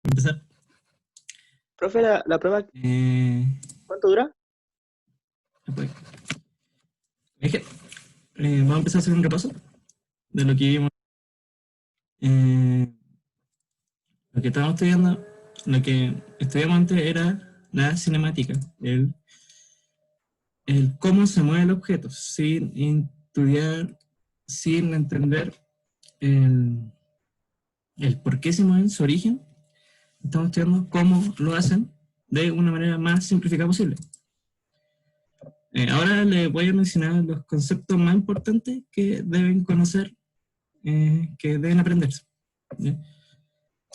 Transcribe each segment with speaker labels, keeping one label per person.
Speaker 1: Empezar.
Speaker 2: Profe, la prueba,
Speaker 1: Eh,
Speaker 2: ¿cuánto dura?
Speaker 1: después- es que vamos a empezar a hacer un repaso de lo que vimos, eh, lo que estábamos estudiando. Lo que estudiamos antes era la cinemática, el cómo se mueve el objeto, sin estudiar, sin entender el, el por qué se mueven, su origen. Estamos estudiando cómo lo hacen de una manera más simplificada posible. Ahora les voy a mencionar los conceptos más importantes que deben conocer, que deben aprenderse. ¿Ya?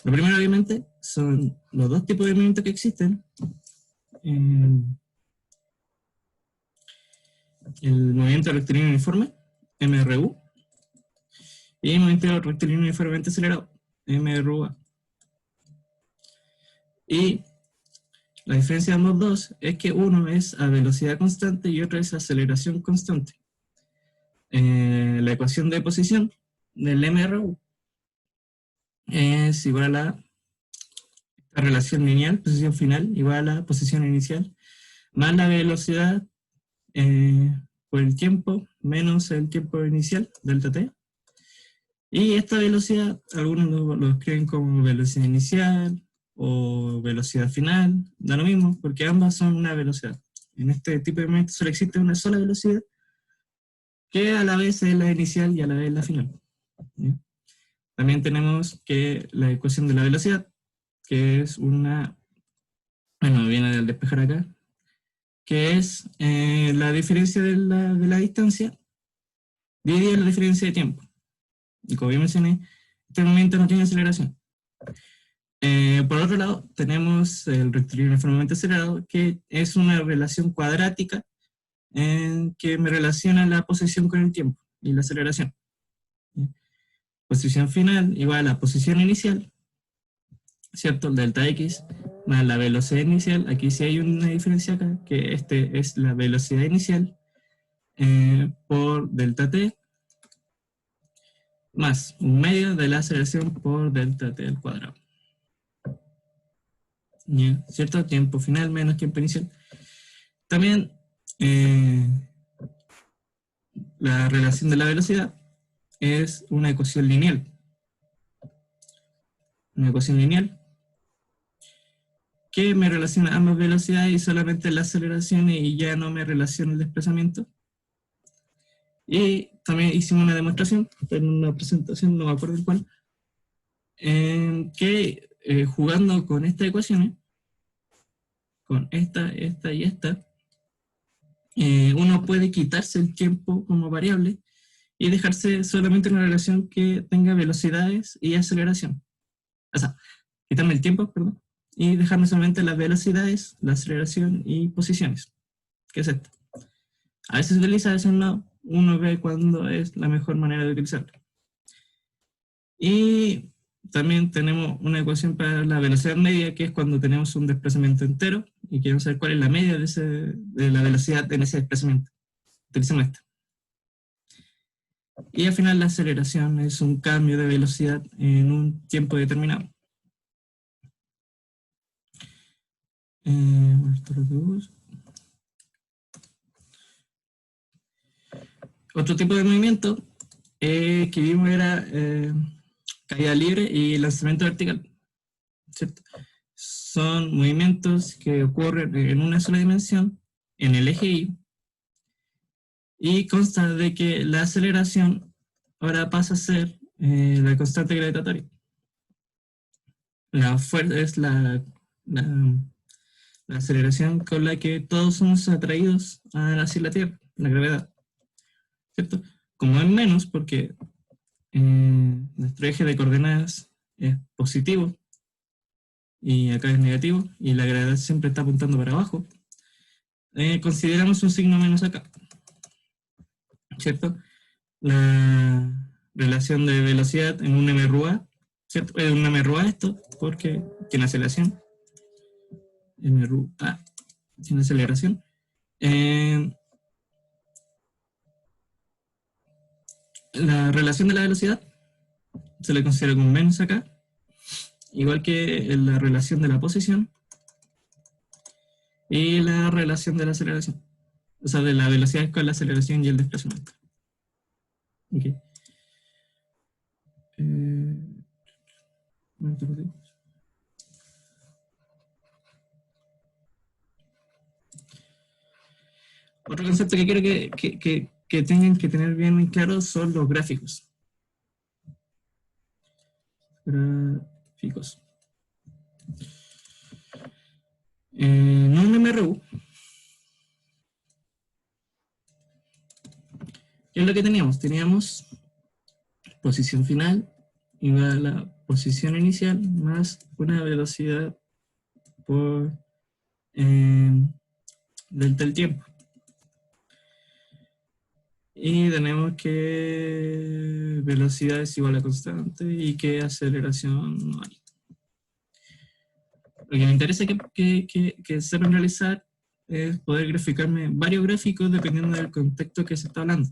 Speaker 1: Lo primero, obviamente, son los dos tipos de movimientos que existen. Eh, el movimiento rectilíneo uniforme, MRU, y el movimiento rectilíneo uniformemente acelerado, MRUA. Y la diferencia de ambos dos es que uno es a velocidad constante y otro es a aceleración constante. La ecuación de posición del MRU es igual a la relación lineal, posición final, igual a la posición inicial, más la velocidad por el tiempo, menos el tiempo inicial, delta t. Y esta velocidad, algunos lo escriben como velocidad inicial o velocidad final, da lo mismo, porque ambas son una velocidad. En este tipo de movimiento solo existe una sola velocidad, que a la vez es la inicial y a la vez la final. ¿Sí? También tenemos que la ecuación de la velocidad, que es una, bueno, viene del despejar acá, que es la diferencia de la distancia dividida la diferencia de tiempo. Y como bien mencioné, este momento no tiene aceleración. Por otro lado, tenemos el rectilíneo uniformemente acelerado, que es una relación cuadrática que me relaciona la posición con el tiempo y la aceleración. ¿Sí? Posición final igual a la posición inicial, ¿cierto? El delta x más la velocidad inicial. Aquí sí hay una diferencia acá, que este es la velocidad inicial por delta t más un medio de la aceleración por delta t al cuadrado. ¿Ya? ¿Cierto? Tiempo final menos tiempo inicial. También eh, la relación de la velocidad es una ecuación lineal. Una ecuación lineal que me relaciona ambas velocidades y solamente la aceleración y ya no me relaciona el desplazamiento. Y también hicimos una demostración en una presentación, no me acuerdo en cuál, en que jugando con estas ecuaciones, con esta y esta, uno puede quitarse el tiempo como variable y dejarse solamente una relación que tenga velocidades y aceleración. O sea, quitarme el tiempo, perdón, y dejarme solamente las velocidades, la aceleración y posiciones, que es esto. A veces se utiliza, a veces no. Uno ve cuándo es la mejor manera de utilizarlo. Y también tenemos una ecuación para la velocidad media, que es cuando tenemos un desplazamiento entero y queremos saber cuál es la media de la velocidad en ese desplazamiento. Utilizamos esta. Y al final la aceleración es un cambio de velocidad en un tiempo determinado. Otro tipo de movimiento que vimos era caída libre y lanzamiento vertical. ¿Cierto? Son movimientos que ocurren en una sola dimensión, en el eje y consta de que la aceleración ahora pasa a ser la constante gravitatoria. La fuerza es la aceleración con la que todos somos atraídos hacia la Tierra, la gravedad, ¿cierto? Como es menos, porque nuestro eje de coordenadas es positivo y acá es negativo, y la gravedad siempre está apuntando para abajo, consideramos un signo menos acá, ¿cierto? La relación de velocidad en un MRUA, ¿cierto? En un MRUA esto, porque tiene aceleración, MRUA tiene aceleración. La relación de la velocidad se le considera como menos acá, igual que en la relación de la posición y la relación de la aceleración. O sea, de la velocidad con la aceleración y el desplazamiento. Okay. Otro concepto que quiero que tengan que tener bien claro son los gráficos. Gráficos. En un MRU, ¿qué es lo que teníamos? Teníamos posición final igual a la posición inicial más una velocidad por delta del tiempo. Y tenemos que velocidad es igual a constante y que aceleración no hay. Lo que me interesa que sepan realizar es poder graficarme varios gráficos dependiendo del contexto que se está hablando.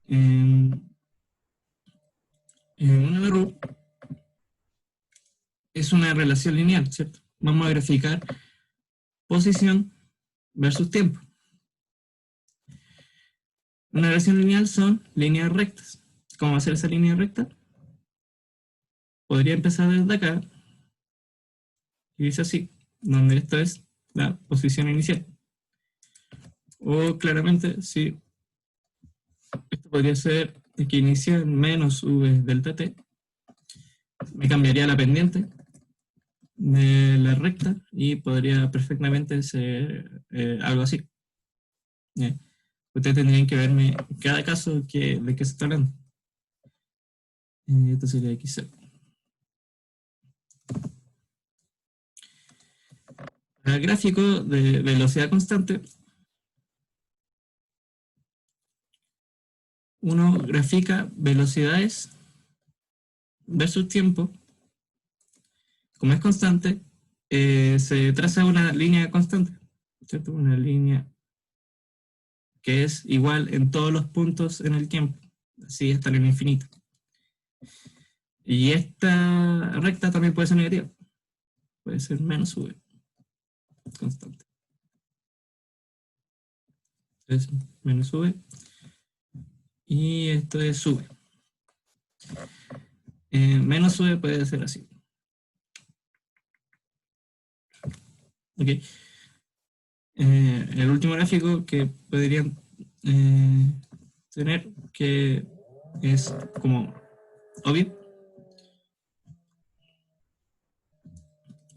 Speaker 1: En un MRU es una relación lineal, ¿cierto? Vamos a graficar posición versus tiempo. Una relación lineal son líneas rectas. ¿Cómo hacer esa línea recta? Podría empezar desde acá y dice así, donde esta es la posición inicial. O claramente, sí, esto podría ser que inicia menos v delta t. Me cambiaría la pendiente de la recta y podría perfectamente ser algo así. Ustedes tendrían que verme cada caso de qué se está hablando. Esto sería XZ. El gráfico de velocidad constante, uno grafica velocidades versus tiempo. Como es constante, se traza una línea constante, ¿cierto? Una línea que es igual en todos los puntos en el tiempo, así hasta el infinito. Y esta recta también puede ser negativa, puede ser menos v constante. Entonces, menos v y esto es v. Menos v puede ser así. Ok. El último gráfico que podrían tener, que es como obvio,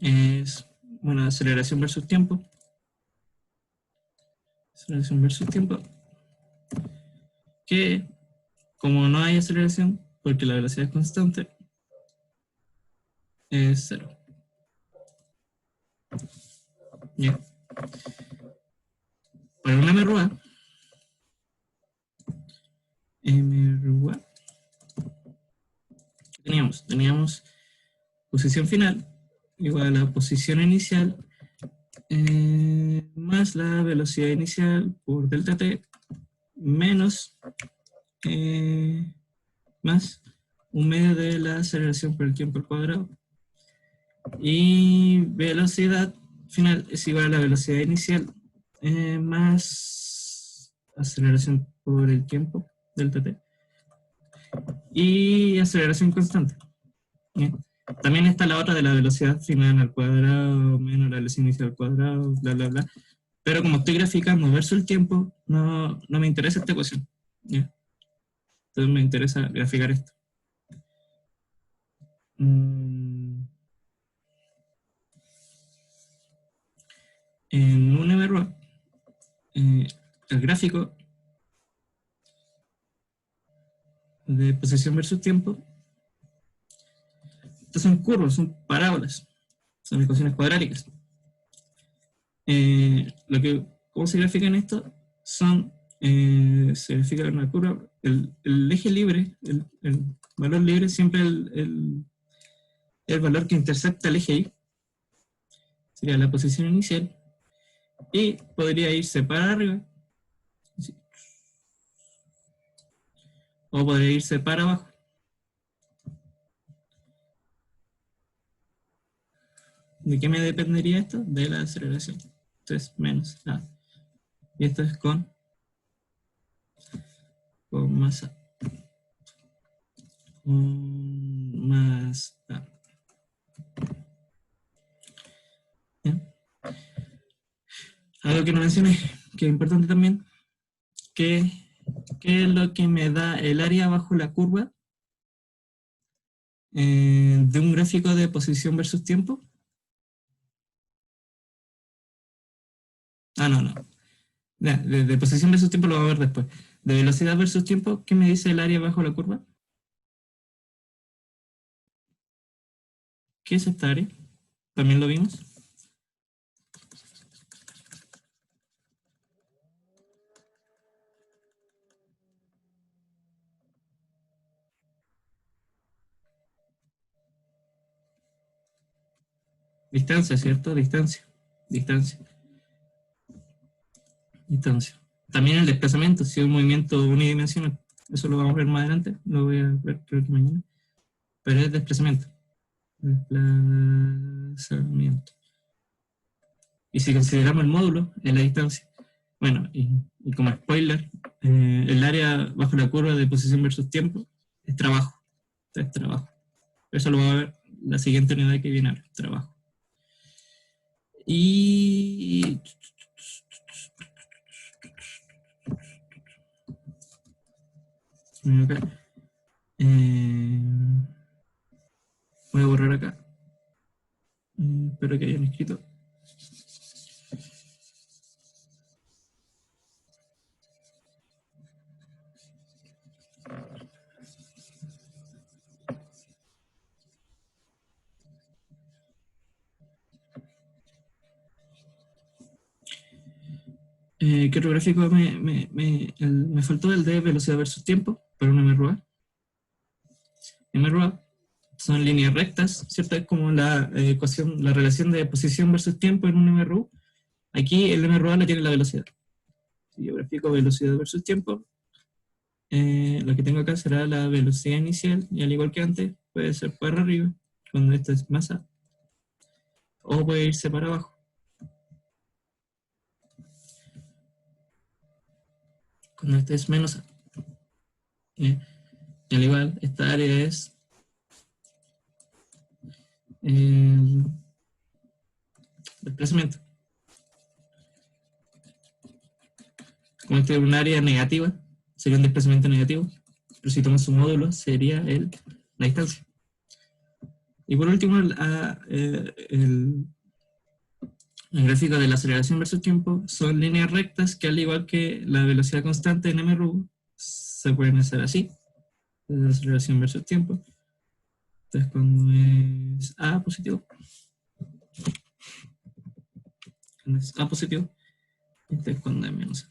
Speaker 1: es una aceleración versus tiempo. Aceleración versus tiempo. Que como no hay aceleración, porque la velocidad es constante, es cero. Bien. Para una MRUA, teníamos posición final igual a la posición inicial más la velocidad inicial por delta t menos más un medio de la aceleración por el tiempo al cuadrado. Y velocidad final es igual a la velocidad inicial más aceleración por el tiempo, delta t, y aceleración constante. ¿Bien? También está la otra de la velocidad final al cuadrado menos la velocidad inicial al cuadrado, bla, bla, bla. Pero como estoy graficando versus el tiempo, no me interesa esta ecuación. ¿Ya? Entonces me interesa graficar esto. En un MRO, el gráfico de posición versus tiempo, estos son curvas, son parábolas, son ecuaciones cuadráticas. ¿Cómo se grafican esto? Se grafica una curva, el eje libre, el valor libre, siempre el valor que intercepta el eje Y, sería la posición inicial, y podría irse para arriba, o podría irse para abajo. ¿De qué me dependería esto? De la aceleración. Entonces, menos A. Y esto es con masa. Con más A. ¿Bien? Algo que no mencioné, que es importante también, ¿qué es lo que me da el área bajo la curva de un gráfico de posición versus tiempo? No. De posición versus tiempo lo vamos a ver después. De velocidad versus tiempo, ¿qué me dice el área bajo la curva? ¿Qué es esta área? ¿También lo vimos? Distancia, ¿cierto? Distancia. También el desplazamiento, si es un movimiento unidimensional. Eso lo vamos a ver más adelante, lo voy a ver creo que mañana. Pero es desplazamiento. Desplazamiento. Y si consideramos el módulo en la distancia, bueno, y como spoiler, el área bajo la curva de posición versus tiempo es trabajo. Es trabajo. Eso lo va a ver la siguiente unidad que viene ahora, trabajo. Y acá. Voy a borrar acá. Espero que hayan escrito. ¿Qué otro gráfico me faltó? El de velocidad versus tiempo para una MRUA. MRUA son líneas rectas, ¿cierto? Es como la ecuación, la relación de posición versus tiempo en un MRU. Aquí el MRUA la tiene la velocidad. Si yo grafico velocidad versus tiempo, lo que tengo acá será la velocidad inicial, y al igual que antes, puede ser para arriba, cuando esto es más A, o puede irse para abajo. Cuando este es menos A. Y al igual, esta área es el desplazamiento. Como este es un área negativa, sería un desplazamiento negativo, pero si tomas su módulo, sería la distancia. Y por último, el gráfico de la aceleración versus tiempo son líneas rectas que, al igual que la velocidad constante en MRU, se pueden hacer así, la aceleración versus tiempo. Entonces, cuando es A positivo, este es cuando es menos A.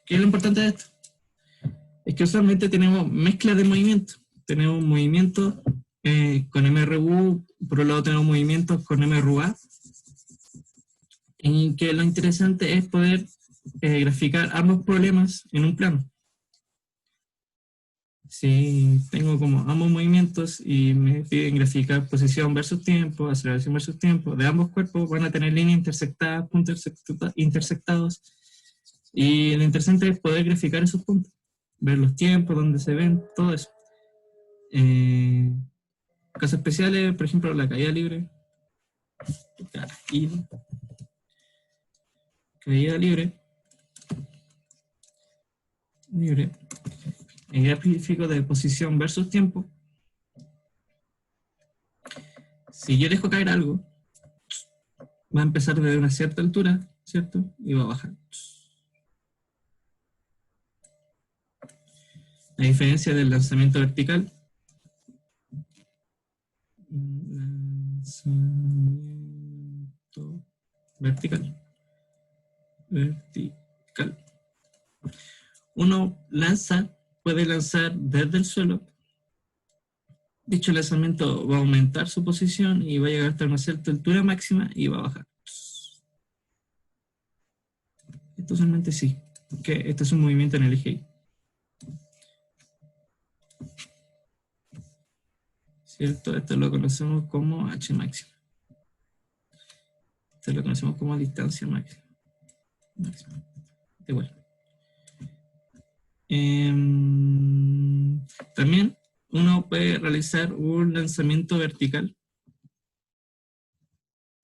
Speaker 1: ¿Qué es lo importante de esto? Es que usualmente tenemos mezcla de movimientos. Tenemos movimientos con MRU, por un lado tenemos movimientos con MRUA, y que lo interesante es poder graficar ambos problemas en un plano. Si tengo como ambos movimientos y me piden graficar posición versus tiempo, aceleración versus tiempo, de ambos cuerpos van a tener líneas intersectadas, puntos intersectados, y lo interesante es poder graficar esos puntos, ver los tiempos, dónde se ven, todo eso. Casos especiales, por ejemplo, la caída libre. Caída libre. El gráfico de posición versus tiempo. Si yo dejo caer algo, va a empezar desde una cierta altura, ¿cierto? Y va a bajar. A diferencia del lanzamiento vertical. Lanzamiento vertical. Uno puede lanzar desde el suelo. Dicho lanzamiento va a aumentar su posición y va a llegar hasta una cierta altura máxima y va a bajar. Esto usualmente sí, porque este es un movimiento en el eje Y. ¿Cierto? Esto lo conocemos como h máximo. Esto lo conocemos como distancia máxima. Igual. También uno puede realizar un lanzamiento vertical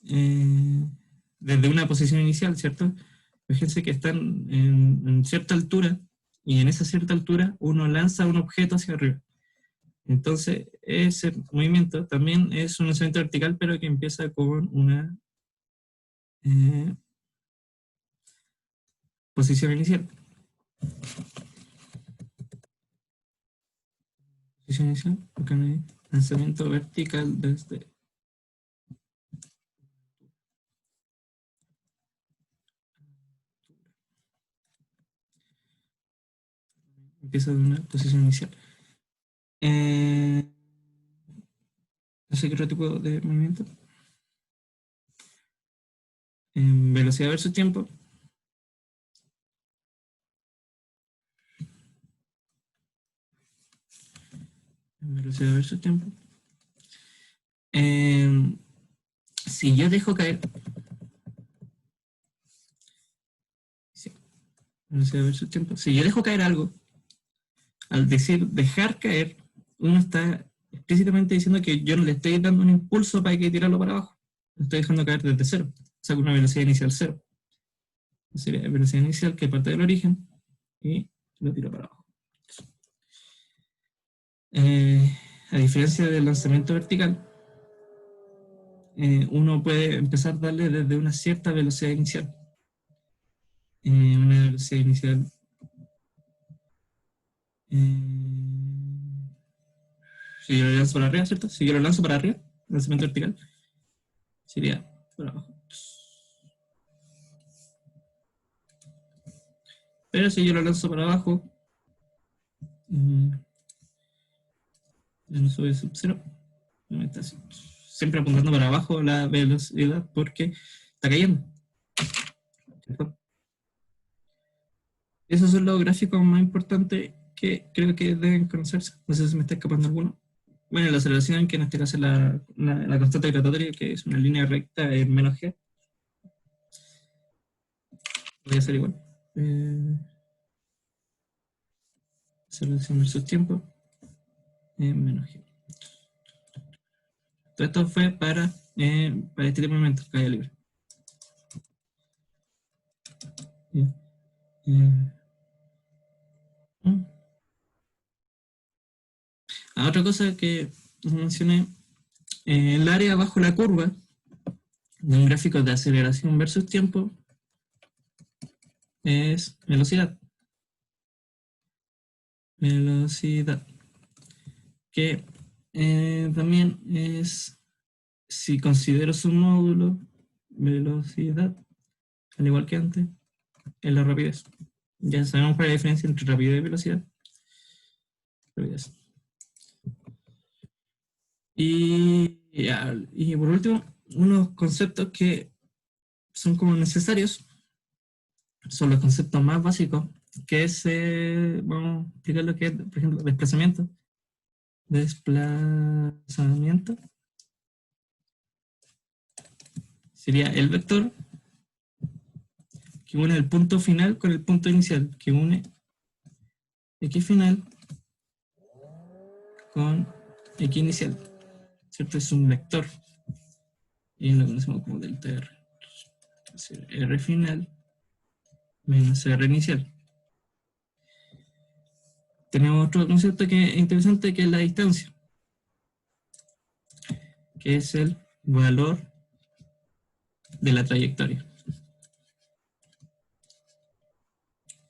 Speaker 1: desde una posición inicial, ¿cierto? Fíjense que están en cierta altura y en esa cierta altura uno lanza un objeto hacia arriba. Entonces, ese movimiento también es un lanzamiento vertical, pero que empieza con una posición inicial. Posición inicial, acá no hay lanzamiento vertical desde empieza de una posición inicial. No sé qué otro tipo de movimiento. Velocidad versus tiempo. Velocidad versus tiempo. Si yo dejo caer. Sí, velocidad versus tiempo. Si yo dejo caer algo, al decir dejar caer, uno está explícitamente diciendo que yo no le estoy dando un impulso para que tirarlo para abajo. Lo estoy dejando caer desde cero. O sea, con una velocidad inicial cero. Sería velocidad inicial que parte del origen y lo tiro para abajo. A diferencia del lanzamiento vertical, uno puede empezar a darle desde una cierta velocidad inicial. Una velocidad inicial. Si yo lo lanzo para arriba, ¿cierto? Si yo lo lanzo para arriba, lanzamiento vertical, sería para abajo. Pero si yo lo lanzo para abajo, no sube sub 0, siempre apuntando para abajo la velocidad porque está cayendo. ¿Cierto? Esos son los gráficos más importantes que creo que deben conocerse. No sé si me está escapando alguno. Bueno, la aceleración, que en este caso es la constante gravitatoria, que es una línea recta en menos g. Voy a hacer igual. Aceleración versus tiempo en menos g. Todo esto fue para este tipo de momentos, caída libre. Otra cosa que mencioné, el área bajo la curva de un gráfico de aceleración versus tiempo es velocidad. Velocidad. Que también es, si considero su módulo, velocidad, al igual que antes, es la rapidez. Ya sabemos cuál es la diferencia entre rapidez y velocidad. Rapidez. Y por último, unos conceptos que son como necesarios, son los conceptos más básicos, que es, vamos a explicar lo que es, por ejemplo, desplazamiento. Desplazamiento sería el vector que une el punto final con el punto inicial, que une x final con x inicial, ¿cierto? Es un vector y lo conocemos como delta R. R final menos R inicial. Tenemos otro concepto que es interesante, que es la distancia, que es el valor de la trayectoria.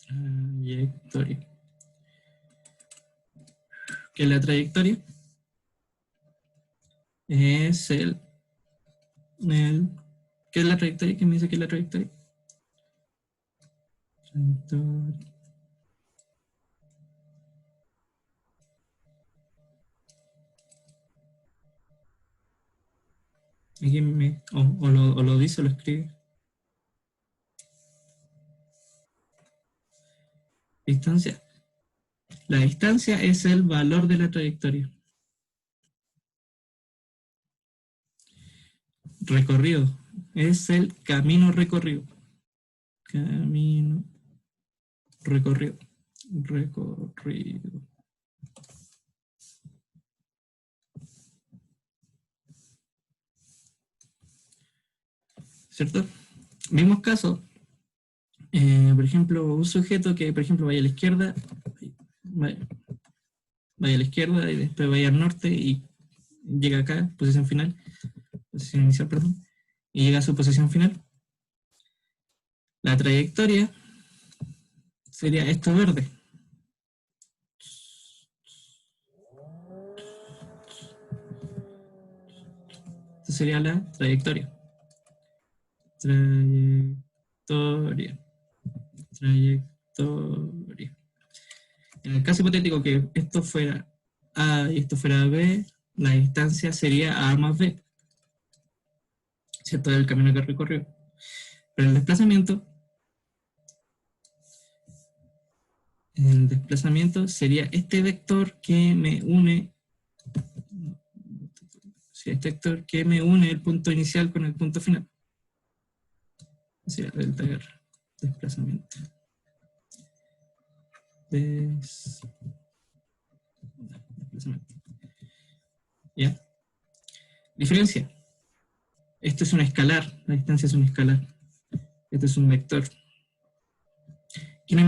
Speaker 1: Trayectoria. Que la trayectoria es ¿qué es la trayectoria? ¿Quién me dice qué es la trayectoria? Trayectoria. ¿Alguien o lo dice o lo escribe? Distancia. La distancia es el valor de la trayectoria. Recorrido. Es el camino recorrido. Camino recorrido. Recorrido. ¿Cierto? Mismos casos. Por ejemplo, un sujeto que, por ejemplo, vaya a la izquierda, vaya a la izquierda y después vaya al norte y llega acá, posición inicial, perdón, y llega a su posición final. La trayectoria sería esto verde. Esta sería la trayectoria. Trayectoria. En el caso hipotético que esto fuera A y esto fuera B, la distancia sería A más B. ¿Cierto? El camino que recorrió. Pero el desplazamiento sería este vector que me une. Este vector que me une el punto inicial con el punto final. Sería delta R. Desplazamiento. Desplazamiento. ¿Ya? Diferencia. Esto es un escalar, la distancia es un escalar. Esto es un vector. ¿Quién es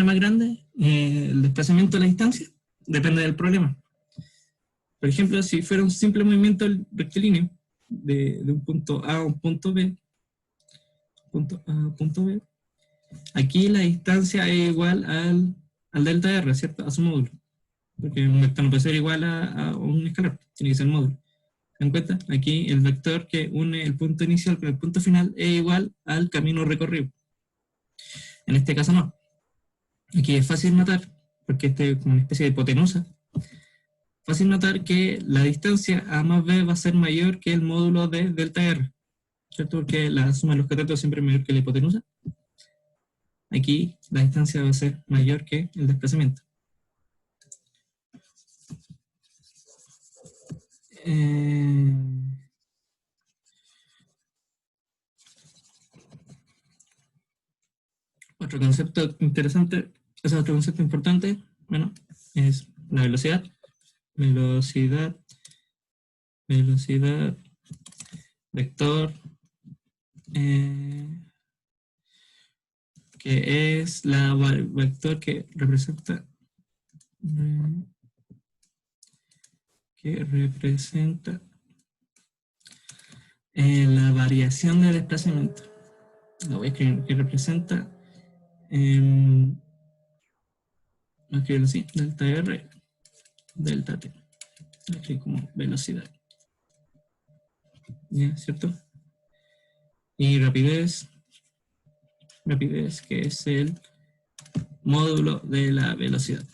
Speaker 1: más grande? El desplazamiento de la distancia. Depende del problema. Por ejemplo, si fuera un simple movimiento rectilíneo de un punto A a un punto B, aquí la distancia es igual al delta R, ¿cierto? A su módulo. Porque un vector no puede ser igual a un escalar, tiene que ser el módulo. ¿Se dan cuenta? Aquí el vector que une el punto inicial con el punto final es igual al camino recorrido. En este caso no. Aquí es fácil notar, porque este es como una especie de hipotenusa. Fácil notar que la distancia A más B va a ser mayor que el módulo de delta R, ¿cierto? Porque la suma de los catetos siempre es mayor que la hipotenusa. Aquí la distancia va a ser mayor que el desplazamiento. Otro concepto interesante, otro concepto importante, bueno, es la velocidad. Velocidad, vector, que es la vector que representa la variación de desplazamiento. Lo voy a escribir, que representa escribirlo así, delta R, delta T. Aquí como velocidad. ¿Ya? ¿Cierto? Y rapidez, que es el módulo de la velocidad.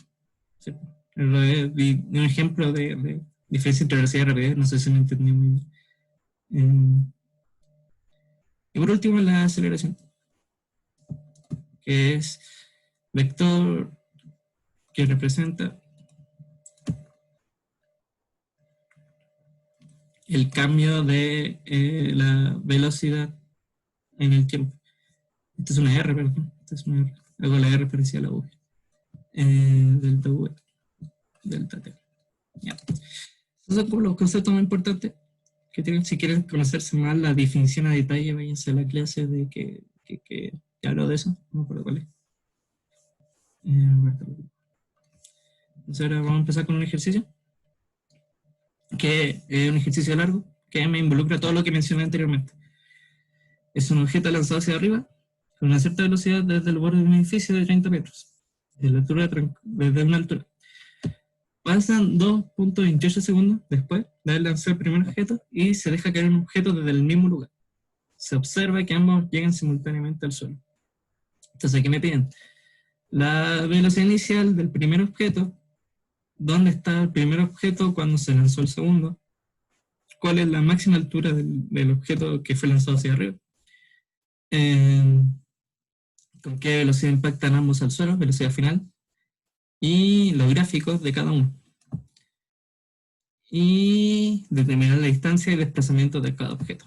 Speaker 1: ¿Cierto? Un ejemplo de diferencia entre velocidad y rapidez, no sé si me entendí muy bien. Y por último, la aceleración, que es vector que representa el cambio de la velocidad en el tiempo. Esta es una R, perdón. Esta es una R. Hago la R parecida a la V. Delta V, delta T. Ya. Esos son como los conceptos más importantes que tienen. Si quieren conocerse más la definición a detalle, váyanse a la clase de que hablo de eso. No me acuerdo cuál es. Entonces ahora vamos a empezar con un ejercicio, que es un ejercicio largo, que me involucra todo lo que mencioné anteriormente. Es un objeto lanzado hacia arriba, con una cierta velocidad desde el borde de un edificio de 30 metros, desde una altura. Pasan 2.28 segundos después de haber lanzado el primer objeto y se deja caer un objeto desde el mismo lugar. Se observa que ambos llegan simultáneamente al suelo. Entonces aquí me piden la velocidad inicial del primer objeto, dónde está el primer objeto cuando se lanzó el segundo, cuál es la máxima altura del objeto que fue lanzado hacia arriba, con qué velocidad impactan ambos al suelo, velocidad final, y los gráficos de cada uno. Y determinar la distancia y desplazamiento de cada objeto.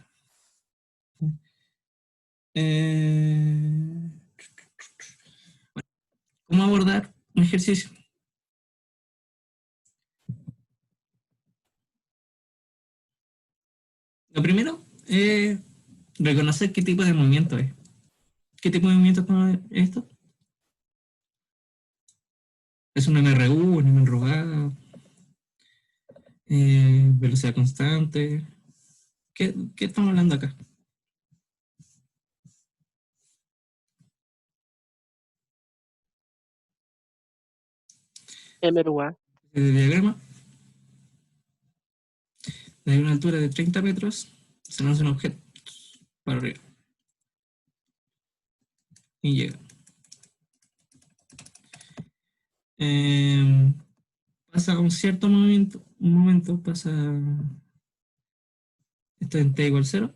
Speaker 1: ¿Cómo abordar un ejercicio? Lo primero es reconocer qué tipo de movimiento es. ¿Qué tipo de movimiento es esto? ¿Es un MRU, un MRA, velocidad constante? ¿Qué estamos hablando acá?
Speaker 2: MRUA.
Speaker 1: El diagrama, de una altura de 30 metros, se lanza un objeto para arriba y llega. Pasa un cierto momento pasa, esto en t igual 0,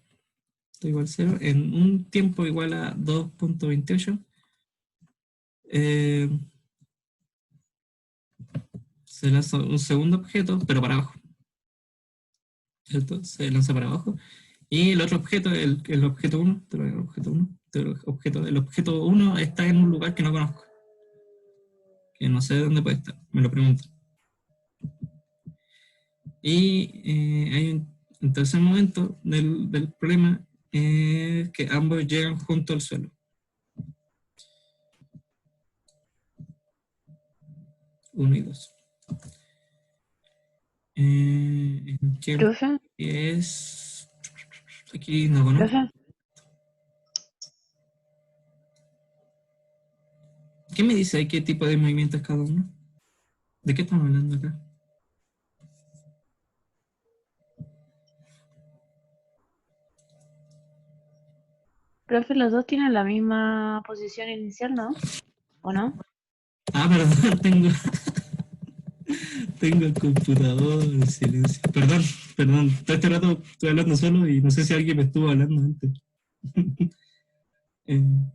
Speaker 1: en un tiempo igual a 2.28, se lanza un segundo objeto, pero para abajo, ¿cierto? Se lanza para abajo, y el otro objeto, el objeto 1, el objeto 1 está en un lugar que no conozco, que no sé dónde puede estar, me lo preguntan. Y hay un tercer momento del problema, que ambos llegan junto al suelo. Uno y dos. ¿Qué
Speaker 3: Profe,
Speaker 1: es? Aquí no conozco.
Speaker 3: profe,
Speaker 1: ¿Qué me dice? ¿Qué tipo de movimiento es cada uno? ¿De qué estamos hablando acá?
Speaker 3: profe, los dos tienen la misma posición inicial, ¿no? ¿O no?
Speaker 1: Ah, perdón, tengo el computador en silencio. Perdón, todo este rato estoy hablando solo y no sé si alguien me estuvo hablando antes. ¿Me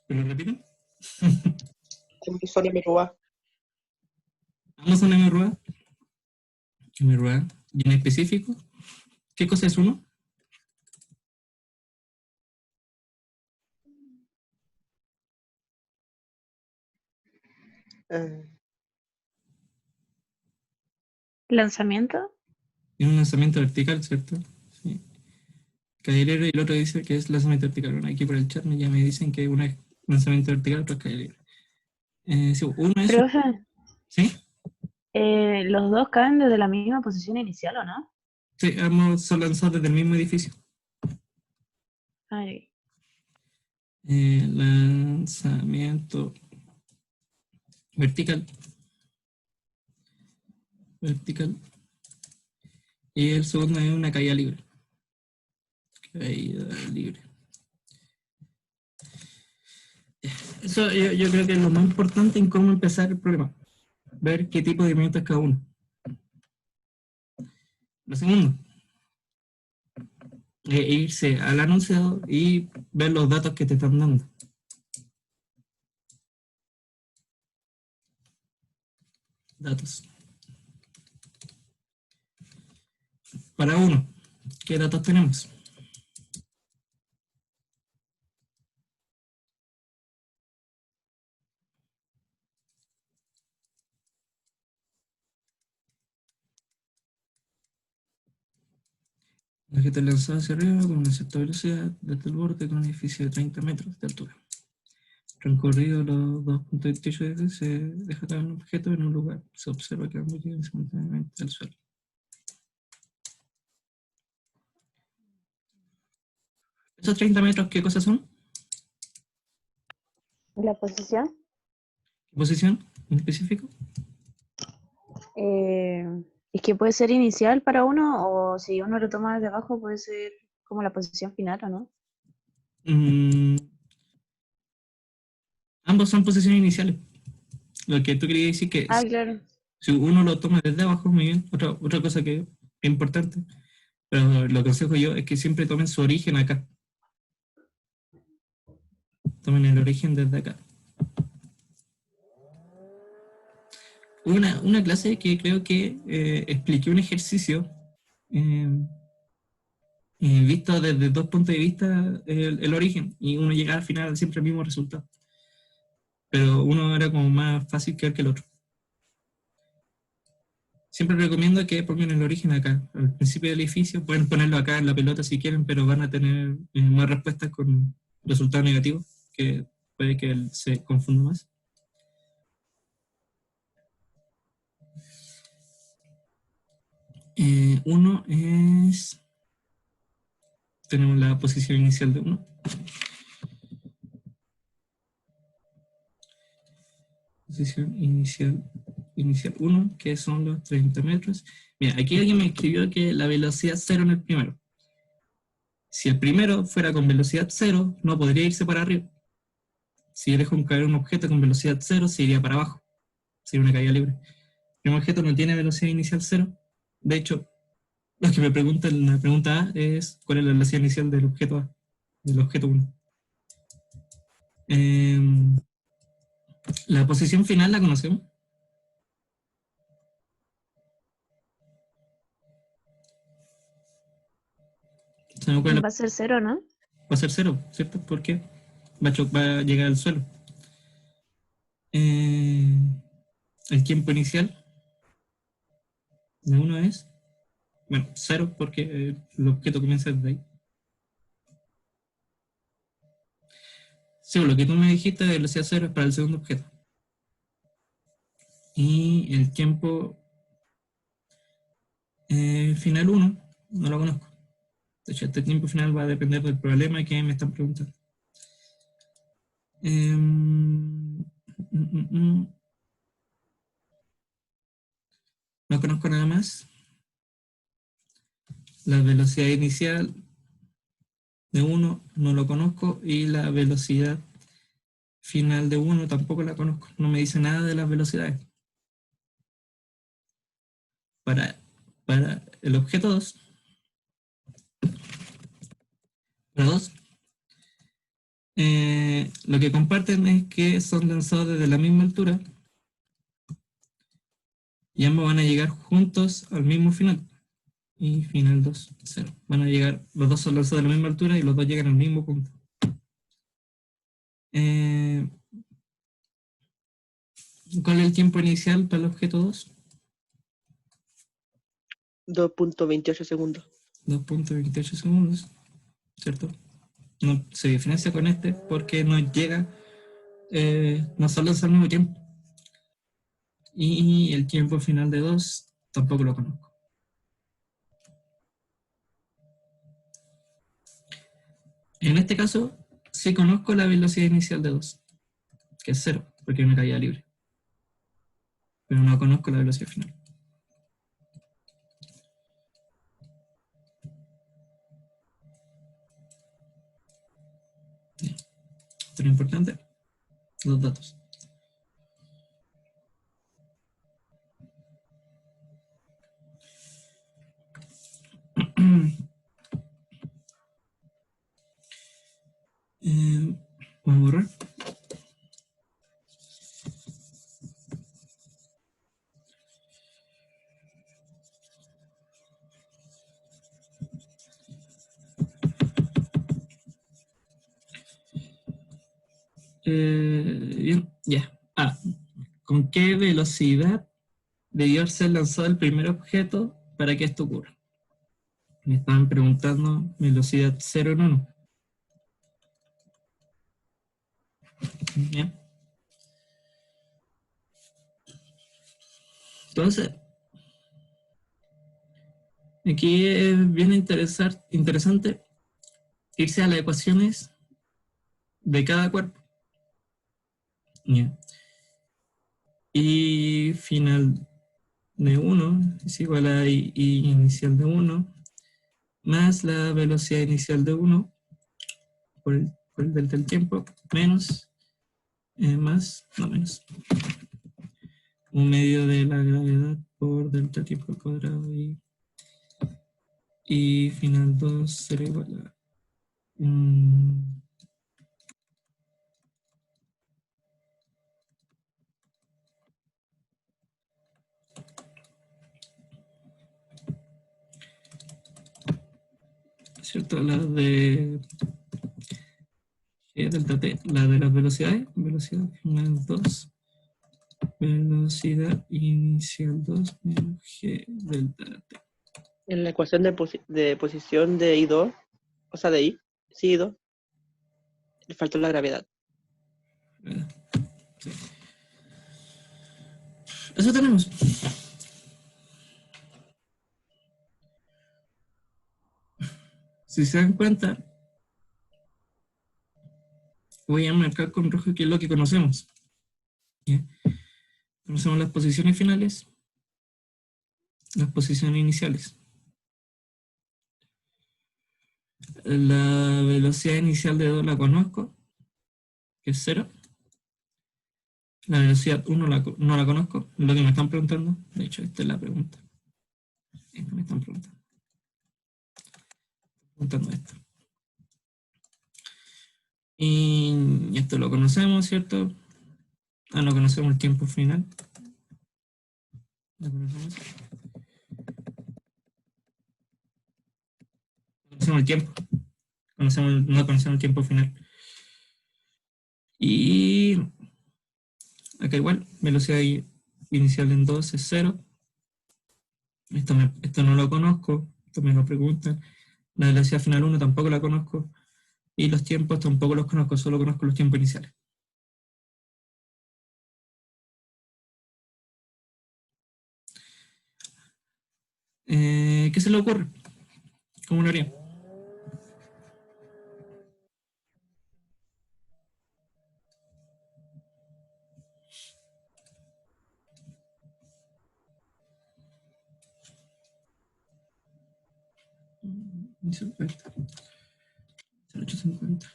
Speaker 1: lo repiten?
Speaker 2: Son MRUA.
Speaker 1: Ambos son MRUA. MRUA. ¿Y en específico? ¿Qué cosa es uno?
Speaker 3: ¿Lanzamiento?
Speaker 1: Es un lanzamiento vertical, ¿cierto? Sí. Calle y el otro dice que es lanzamiento vertical. Bueno, aquí por el chat ya me dicen que uno es lanzamiento vertical, otro es calle. Sí, uno es...
Speaker 3: Profe,
Speaker 1: ¿Sí?
Speaker 3: los dos caen desde la misma posición inicial, ¿o no?
Speaker 1: Sí, ambos son lanzados desde el mismo edificio.
Speaker 3: Ay,
Speaker 1: Lanzamiento vertical. Vertical. Y el segundo es una caída libre. Caída libre. Eso yo creo que es lo más importante en cómo empezar el problema. Ver qué tipo de movimiento es cada uno. Lo segundo, irse al anunciado y ver los datos que te están dando. Datos. Para uno, ¿qué datos tenemos? Un objeto lanzado hacia arriba con una cierta velocidad desde el borde con un edificio de 30 metros de altura. Transcurrido los 2.28 veces, se deja caer un objeto en un lugar. Se observa que ambos llegan simultáneamente al suelo. ¿Esos 30 metros qué cosas son?
Speaker 3: ¿la posición?
Speaker 1: ¿Qué posición en específico?
Speaker 3: Es que puede ser inicial para uno, o si uno lo toma desde abajo, puede ser como la posición final, ¿o no?
Speaker 1: Ambos son posiciones iniciales. Lo que tú querías decir que
Speaker 3: Ah, claro.
Speaker 1: si uno lo toma desde abajo, muy bien. Otra cosa que es importante, pero lo que aconsejo yo es que siempre tomen su origen acá. Tomen el origen desde acá. Una clase que creo que expliqué un ejercicio visto desde dos puntos de vista el origen, y uno llega al final siempre al mismo resultado. Pero uno era como más fácil que ver que el otro. Siempre recomiendo que pongan el origen acá, al principio del edificio. Pueden ponerlo acá en la pelota si quieren, pero van a tener más respuestas con resultados negativos, que puede que él se confunda más. Uno es... Tenemos la posición inicial de 1. Posición inicial 1, que son los 30 metros. Mira, aquí alguien me escribió que la velocidad 0 en el primero. Si el primero fuera con velocidad 0, no podría irse para arriba. Si yo dejo caer un objeto con velocidad 0, se iría para abajo. Sería una caída libre. El primer objeto no tiene velocidad inicial 0. De hecho, lo que me preguntan, la pregunta A es cuál es la velocidad inicial del objeto A, del objeto 1. La posición final la conocemos.
Speaker 3: Va a ser 0, ¿no?
Speaker 1: Va a ser 0, ¿cierto? Porque va a llegar al suelo. El tiempo inicial de 1 es, bueno, 0 porque el objeto comienza desde ahí. Sí, lo que tú me dijiste de velocidad 0 es para el segundo objeto. Y el tiempo final 1 no lo conozco. De hecho, este tiempo final va a depender del problema que me están preguntando. No conozco nada más. La velocidad inicial de 1 no lo conozco, y la velocidad final de 1 tampoco la conozco. No me dice nada de las velocidades. Para el objeto 2, para 2, lo que comparten es que son lanzados desde la misma altura y ambos van a llegar juntos al mismo final. Y final 2, 0. Van a llegar, los dos son lanzados de la misma altura y los dos llegan al mismo punto. ¿Cuál es el tiempo inicial para el objeto 2?
Speaker 2: 2.28 segundos.
Speaker 1: 2.28 segundos, ¿cierto? No se diferencia con este porque no llega, no se lanza al mismo tiempo. Y el tiempo final de 2 tampoco lo conozco. En este caso, sí conozco la velocidad inicial de 2, que es 0, porque es una caída libre. Pero no conozco la velocidad final. Esto es lo importante, los datos. Vamos a borrar. Bien, ya. ¿Con qué velocidad debió ser lanzado el primer objeto para que esto ocurra? Me estaban preguntando velocidad 0 en 1. Bien. Entonces, aquí es bien interesante irse a las ecuaciones de cada cuerpo. Bien. Y final de 1 es igual a I inicial de 1 más la velocidad inicial de 1 por el delta del tiempo menos un medio de la gravedad por delta tiempo al cuadrado, y final 2 será igual a ¿cierto? La de G delta T, la de las velocidades, velocidad final 2, velocidad inicial 2 menos G delta T.
Speaker 2: En la ecuación de posición de I2, o sea, de I, sí, I2, le faltó la gravedad.
Speaker 1: Sí. Eso tenemos. Si se dan cuenta, voy a marcar con rojo qué es lo que conocemos. ¿Ya? Conocemos las posiciones finales, las posiciones iniciales. La velocidad inicial de 2 la conozco, que es 0. La velocidad 1 no la conozco, es lo que me están preguntando. De hecho, esta es la pregunta. Esto me están preguntando esto. Y esto lo conocemos, ¿cierto? No conocemos el tiempo final. ¿Lo conocemos? Conocemos el tiempo. No conocemos el tiempo final. Y acá igual, velocidad inicial en 2 es 0. Esto no lo conozco, esto me lo preguntan. La velocidad final 1 tampoco la conozco. Y los tiempos tampoco los conozco, solo conozco los tiempos iniciales. ¿Qué se le ocurre? ¿Cómo lo haría? $50. 850.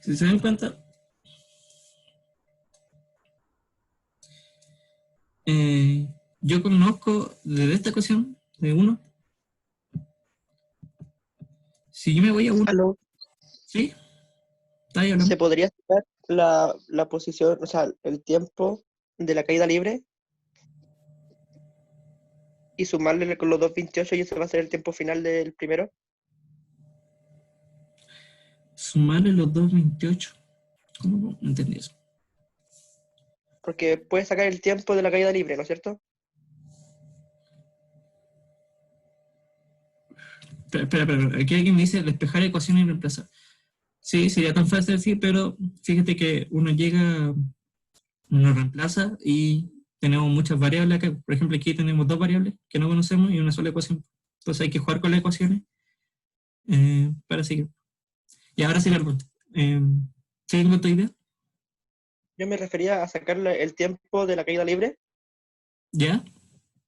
Speaker 1: Si se dan cuenta, yo conozco desde esta ecuación de 1. Si yo me voy a 1,
Speaker 2: ¿Aló?
Speaker 1: ¿sí? Está ahí hablando.
Speaker 2: ¿Se podría sacar la posición, o sea, el tiempo de la caída libre y sumarle con los 2.28 y ese va a ser el tiempo final del primero?
Speaker 1: Sumarle los 2.28. ¿Cómo? No entendí eso.
Speaker 2: Porque puedes sacar el tiempo de la caída libre, ¿no es cierto?
Speaker 1: Espera. Aquí alguien me dice despejar ecuaciones y reemplazar. Sí, sería tan fácil decir, pero fíjate que uno reemplaza y tenemos muchas variables acá. Por ejemplo, aquí tenemos 2 variables que no conocemos y una sola ecuación. Entonces hay que jugar con las ecuaciones para seguir. Y ahora sí, perdón. ¿Siguen con tu idea?
Speaker 2: Yo me refería a sacarle el tiempo de la caída libre
Speaker 1: ¿Ya?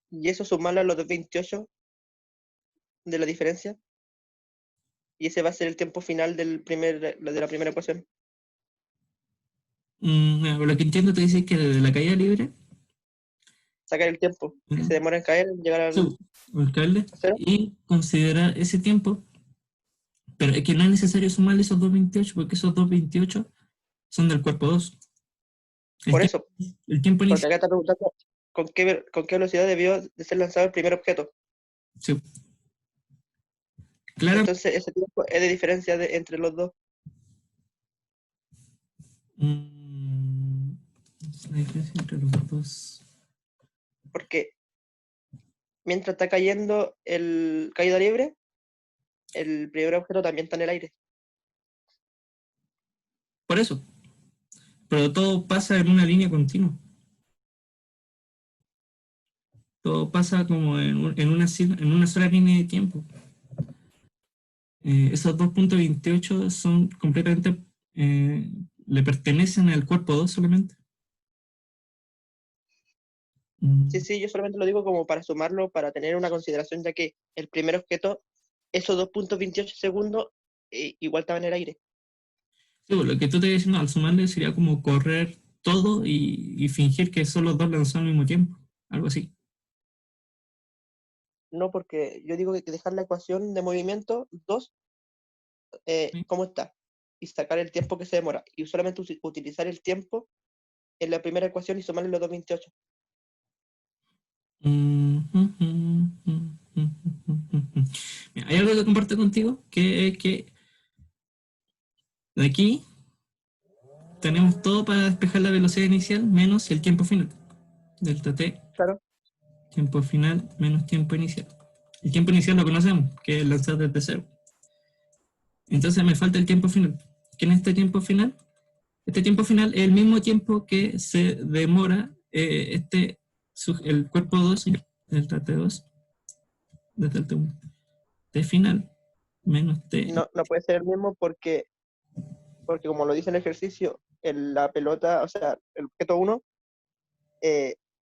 Speaker 2: y eso sumarle a los 2.28 de la diferencia. Y ese va a ser el tiempo final de la primera ecuación.
Speaker 1: Lo que entiendo te dice que desde la caída libre,
Speaker 2: Sacar el tiempo que se demora en caer, en llegar al
Speaker 1: alcalde,
Speaker 2: cero.
Speaker 1: y considerar ese tiempo, pero es que no es necesario sumarle esos 2.28 porque esos 2.28 son del cuerpo 2. El
Speaker 2: Por
Speaker 1: tiempo,
Speaker 2: eso,
Speaker 1: el tiempo
Speaker 2: porque
Speaker 1: inicial.
Speaker 2: acá está preguntando con qué velocidad debió de ser lanzado el primer objeto.
Speaker 1: Sí, claramente.
Speaker 2: Entonces, ese tiempo es de diferencia entre los dos.
Speaker 1: Es la diferencia entre los dos.
Speaker 2: Porque mientras está cayendo el caída libre, el primer objeto también está en el aire.
Speaker 1: Por eso. Pero todo pasa en una línea continua. Todo pasa como en una sola línea de tiempo. Esos 2.28 son completamente, le pertenecen al cuerpo 2 solamente.
Speaker 2: Sí, sí, yo solamente lo digo como para sumarlo, para tener una consideración, ya que el primer objeto, esos 2.28 segundos, igual estaba en el aire.
Speaker 1: Sí, pues, lo que tú te diciendo al sumarle sería como correr todo y fingir que son los dos lanzados al mismo tiempo. Algo así.
Speaker 2: No, porque yo digo que dejar la ecuación de movimiento 2
Speaker 1: ¿Sí?
Speaker 2: como está y sacar el tiempo que se demora y solamente utilizar el tiempo en la primera ecuación y sumarle los 2.28.
Speaker 1: Mira, hay algo que comparto contigo, que es que de aquí tenemos todo para despejar la velocidad inicial menos el tiempo final. Delta t,
Speaker 2: Claro.
Speaker 1: tiempo final menos tiempo inicial. El tiempo inicial lo conocemos, que es lanzar desde cero. Entonces me falta el tiempo final. ¿Qué es este tiempo final? Este tiempo final es el mismo tiempo que se demora el cuerpo 2, delta t2, desde el t1. T final menos t.
Speaker 2: No, no puede ser el mismo porque como lo dice en el ejercicio, la pelota, o sea, el objeto 1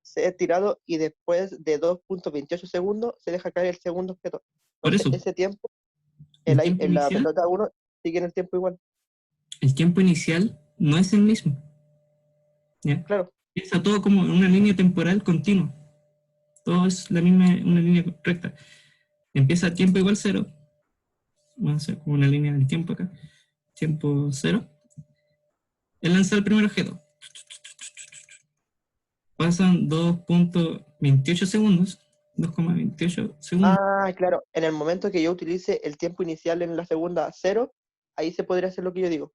Speaker 2: se ha tirado y después de 2.28 segundos se deja caer el segundo objeto.
Speaker 1: Por
Speaker 2: Entonces,
Speaker 1: eso,
Speaker 2: ese tiempo,
Speaker 1: el tiempo
Speaker 2: en la
Speaker 1: inicial,
Speaker 2: pelota 1 sigue en el tiempo igual.
Speaker 1: el tiempo inicial no es el mismo. ¿Ya?
Speaker 2: Claro,
Speaker 1: Piensa todo como una línea temporal continua. Todo es la misma, una línea recta. Empieza a tiempo igual cero. Vamos a hacer como una línea del tiempo acá. Tiempo cero. Él lanza el primer objeto. Pasan 2.28 segundos. 2,28 segundos.
Speaker 2: claro, en el momento que yo utilice el tiempo inicial en la segunda 0, ahí se podría hacer lo que yo digo.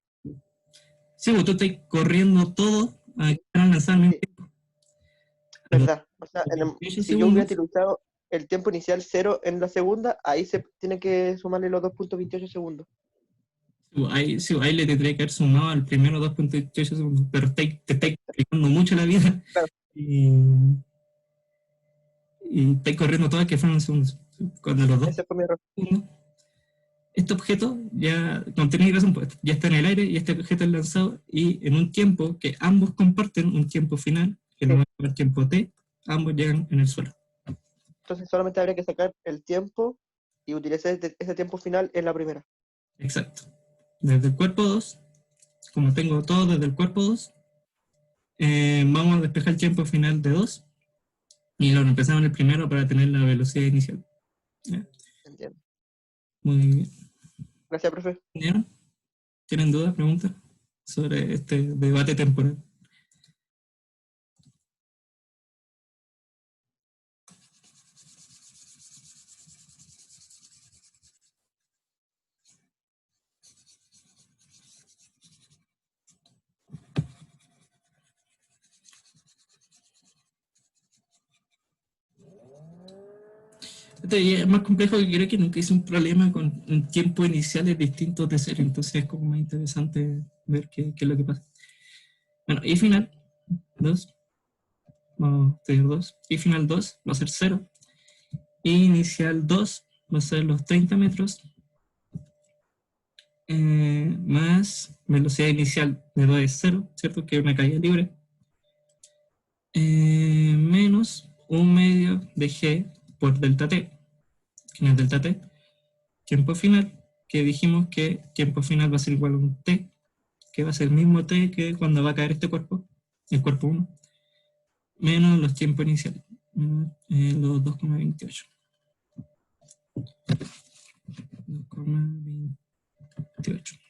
Speaker 1: Sí, pues tú estás corriendo todo para lanzar al mismo
Speaker 2: Sí,
Speaker 1: tiempo. A los
Speaker 2: ¿verdad? O sea,
Speaker 1: 28
Speaker 2: si yo hubiera
Speaker 1: segundos,
Speaker 2: utilizado el tiempo inicial 0 en la segunda, ahí se tiene que sumarle los 2.28 segundos.
Speaker 1: sí, ahí le tendría que haber sumado al primero 2.28 segundos, pero te estáis complicando mucho la vida
Speaker 2: Claro,
Speaker 1: y, y estáis corriendo todas que fueron segundos. Cuando los dos
Speaker 2: ese fue mi error.
Speaker 1: segundos, este objeto ya, no tenéis razón, pues, ya está en el aire y este objeto es lanzado y en un tiempo que ambos comparten, un tiempo final, que no
Speaker 2: Sí.
Speaker 1: va a ser tiempo t, ambos llegan en el suelo.
Speaker 2: Entonces solamente habría que sacar el tiempo y utilizar ese tiempo final en la primera.
Speaker 1: Exacto. Desde el cuerpo 2, como tengo todo desde el cuerpo 2, vamos a despejar el tiempo final de 2 y lo empezamos en el primero para tener la velocidad inicial. ¿Ya?
Speaker 2: Entiendo.
Speaker 1: Muy bien.
Speaker 2: Gracias, profe.
Speaker 1: ¿Tienen dudas, preguntas sobre este debate temporal? Este es más complejo que creo que nunca hice un problema con un tiempo iniciales distintos de cero, entonces es como más interesante ver qué es lo que pasa. Bueno, y final 2, vamos a tener 2, y final 2 va a ser 0, y inicial 2 va a ser los 30 metros, más velocidad inicial de 2 es 0, ¿cierto? Que es una caída libre, menos un medio de g por delta t, que no es delta t, tiempo final, que dijimos que tiempo final va a ser igual a un t, que va a ser el mismo t que cuando va a caer este cuerpo, el cuerpo 1, menos los tiempos iniciales, los 2,28. 2,28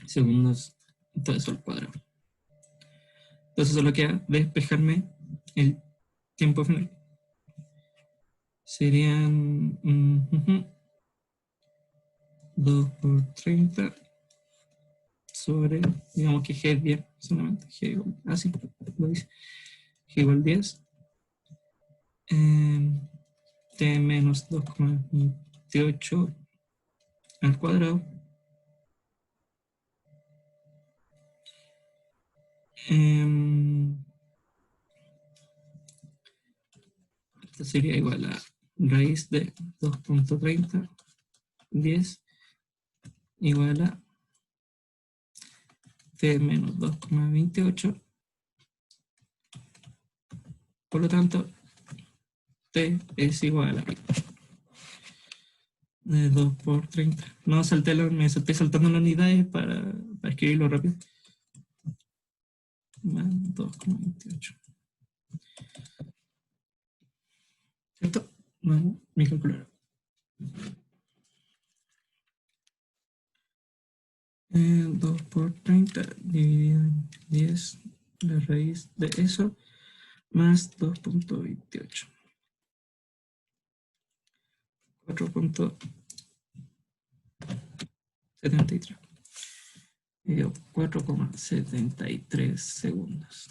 Speaker 1: segundos, todo eso al cuadrado. Entonces solo queda despejarme el tiempo final. Serían 2 por 30 sobre, digamos que G es 10 solamente, G igual, así lo dice, G igual 10, T menos 2,28 al cuadrado, esto sería igual a raíz de 2.30, 10, igual a T menos 2,28. Por lo tanto, T es igual a 2 por 30. No salté me estoy saltando las unidades para escribirlo rápido. Más 2,28. ¿Cierto? Vamos, mi calculadora. 2 por 30 dividido en 10, la raíz de eso, más 2.28. 4.73. Y dio 4,73 segundos.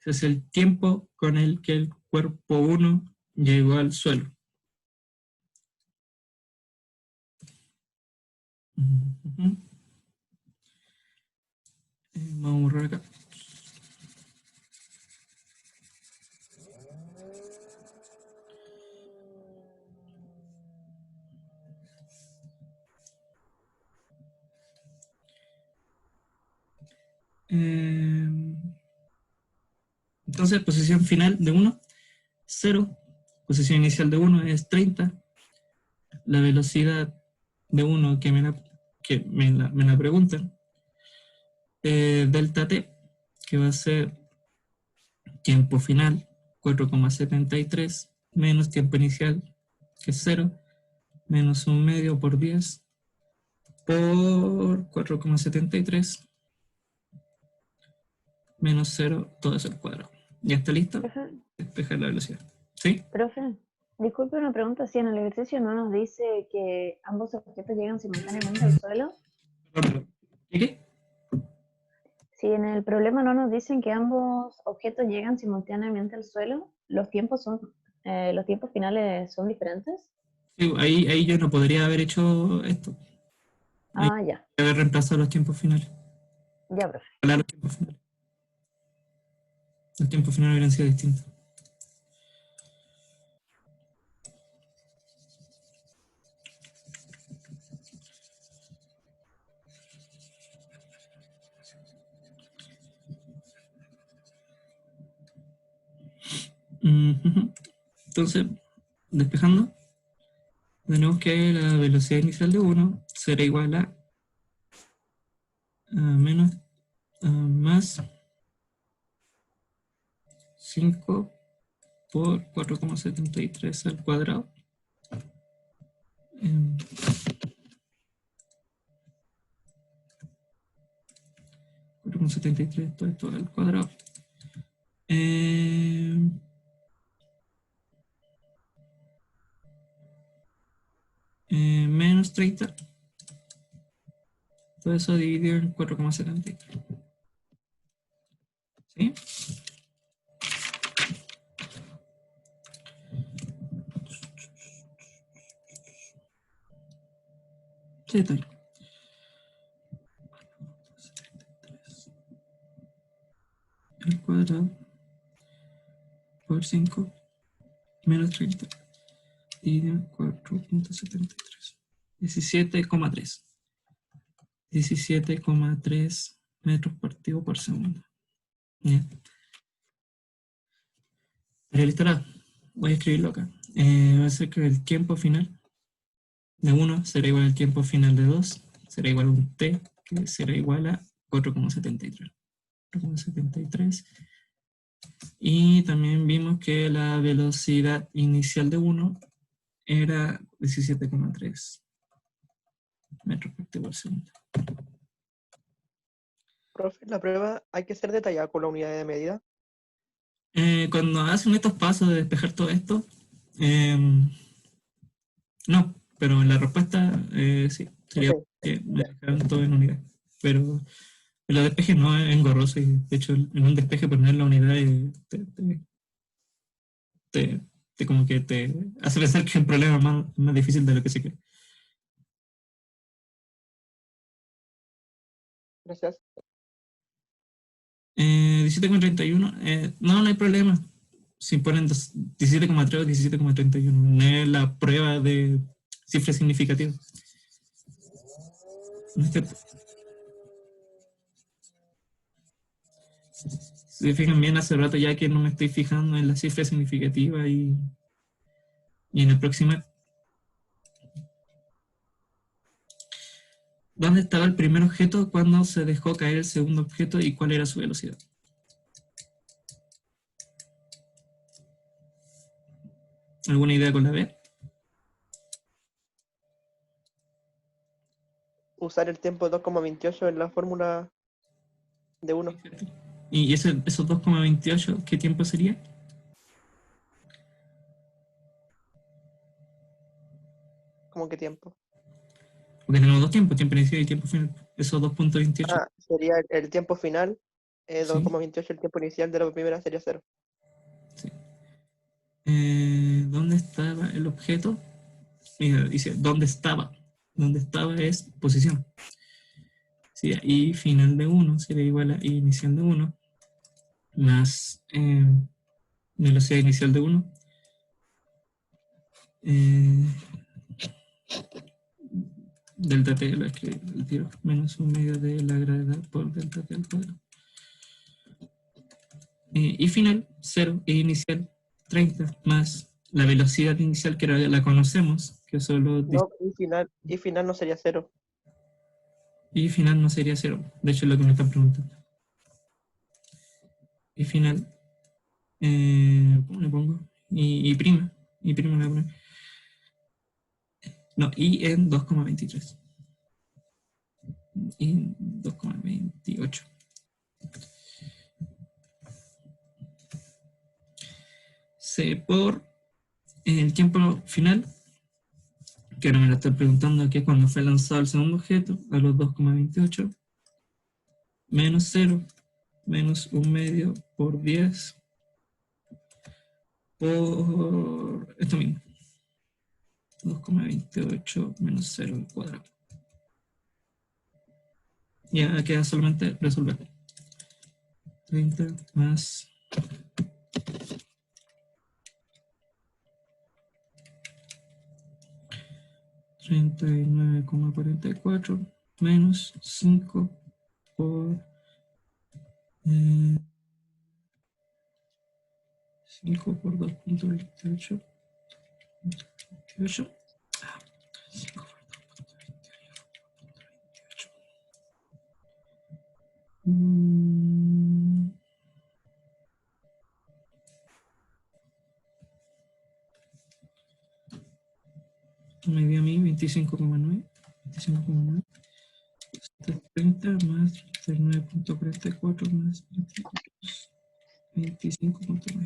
Speaker 1: Ese es el tiempo con el que el cuerpo 1 llegó al suelo. Vamos a borrar acá. Entonces, posición final de 1, 0. Posición inicial de 1 es 30. La velocidad de 1 que me la preguntan, delta t, que va a ser tiempo final, 4,73, menos tiempo inicial, que es 0, menos 1 medio por 10, por 4,73, menos 0, todo eso al cuadrado. ¿Ya está listo?
Speaker 3: Profe,
Speaker 1: Despejar la velocidad. ¿Sí?
Speaker 3: profe, disculpe una pregunta, si en el ejercicio no nos dice que ambos objetos llegan simultáneamente al suelo,
Speaker 1: ¿Y qué?
Speaker 3: si en el problema no nos dicen que ambos objetos llegan simultáneamente al suelo, los tiempos finales son diferentes.
Speaker 1: Sí, ahí yo no podría haber hecho esto. Ahí
Speaker 3: Ah, ya,
Speaker 1: haber reemplazado los tiempos finales.
Speaker 3: ya, profe.
Speaker 1: Ojalá los tiempos finales. Los tiempos finales hubieran sido distintos. Entonces, despejando, tenemos que la velocidad inicial de 1 será igual a menos más 5 por 4,73 al cuadrado. 4,73, todo esto al cuadrado. Menos 30. Todo eso dividido en 4,73. ¿Sí? Sí, estoy. Al cuadrado por 5 menos 30 dividido en 4,73. 17,3. 17,3 metros partido por segundo. Bien. Realizará. Voy a escribirlo acá. Va a ser que el tiempo final de 1 será igual al tiempo final de 2, será igual a un t, que será igual a 4,73. 4,73. Y también vimos que la velocidad inicial de 1 era 17,3 metros por segundo.
Speaker 2: Profe, la prueba hay que ser detallada con la unidad de medida.
Speaker 1: Cuando hacen estos pasos de despejar todo esto, no, pero en la respuesta sí, sería
Speaker 2: Ok,
Speaker 1: que me
Speaker 2: ya.
Speaker 1: dejaron todo en unidad. Pero en los despejes no es engorroso y de hecho en un despeje poner la unidad como que te hace pensar que el problema es más difícil de lo que se cree.
Speaker 2: Gracias.
Speaker 1: 17,31, no hay problema. Si ponen 17,3 o 17,31, no es la prueba de cifras significativas. Si se fijan bien, hace rato ya que no me estoy fijando en la cifra significativa y en el próximo. ¿Dónde estaba el primer objeto cuando se dejó caer el segundo objeto y cuál era su velocidad? ¿Alguna idea con la B?
Speaker 2: Usar el tiempo 2,28 en la fórmula de 1.
Speaker 1: ¿Y esos 2,28 qué tiempo sería?
Speaker 2: ¿Cómo que tiempo?
Speaker 1: Porque tenemos dos tiempos, tiempo inicial y tiempo final. Esos 2.28.
Speaker 2: Ah, sería el tiempo final,
Speaker 1: Sí,
Speaker 2: 2,28, el tiempo inicial de la primera sería 0.
Speaker 1: sí. ¿Dónde estaba el objeto? Mira, dice, ¿dónde estaba? ¿Dónde estaba es posición? Sí, y final de 1 sería igual a i inicial de 1 más velocidad inicial de 1. Delta t, lo escribí el tiro, menos un medio de la gravedad por delta t al cuadrado. Y final, 0, e inicial 30, más la velocidad inicial que la conocemos, que solo
Speaker 2: No, y final no sería 0.
Speaker 1: y final no sería 0. De hecho, es lo que me están preguntando. Y final, ¿cómo le pongo? Y prima. Y prima la poner. No, y en 2,23. Y 2,28. C por el tiempo final, que ahora me lo estoy preguntando, que es cuando fue lanzado el segundo objeto, a los 2,28, menos 0, menos un medio por 10, por esto mismo, 2,28 menos 0 al cuadrado. Ya queda solamente resolver. 30 más 39,44 menos 5 por 5 por 2,28. 28. 5 por 2,28. Me dio a mí 25,9. 25,9. 30 más 39,44 más 25,9.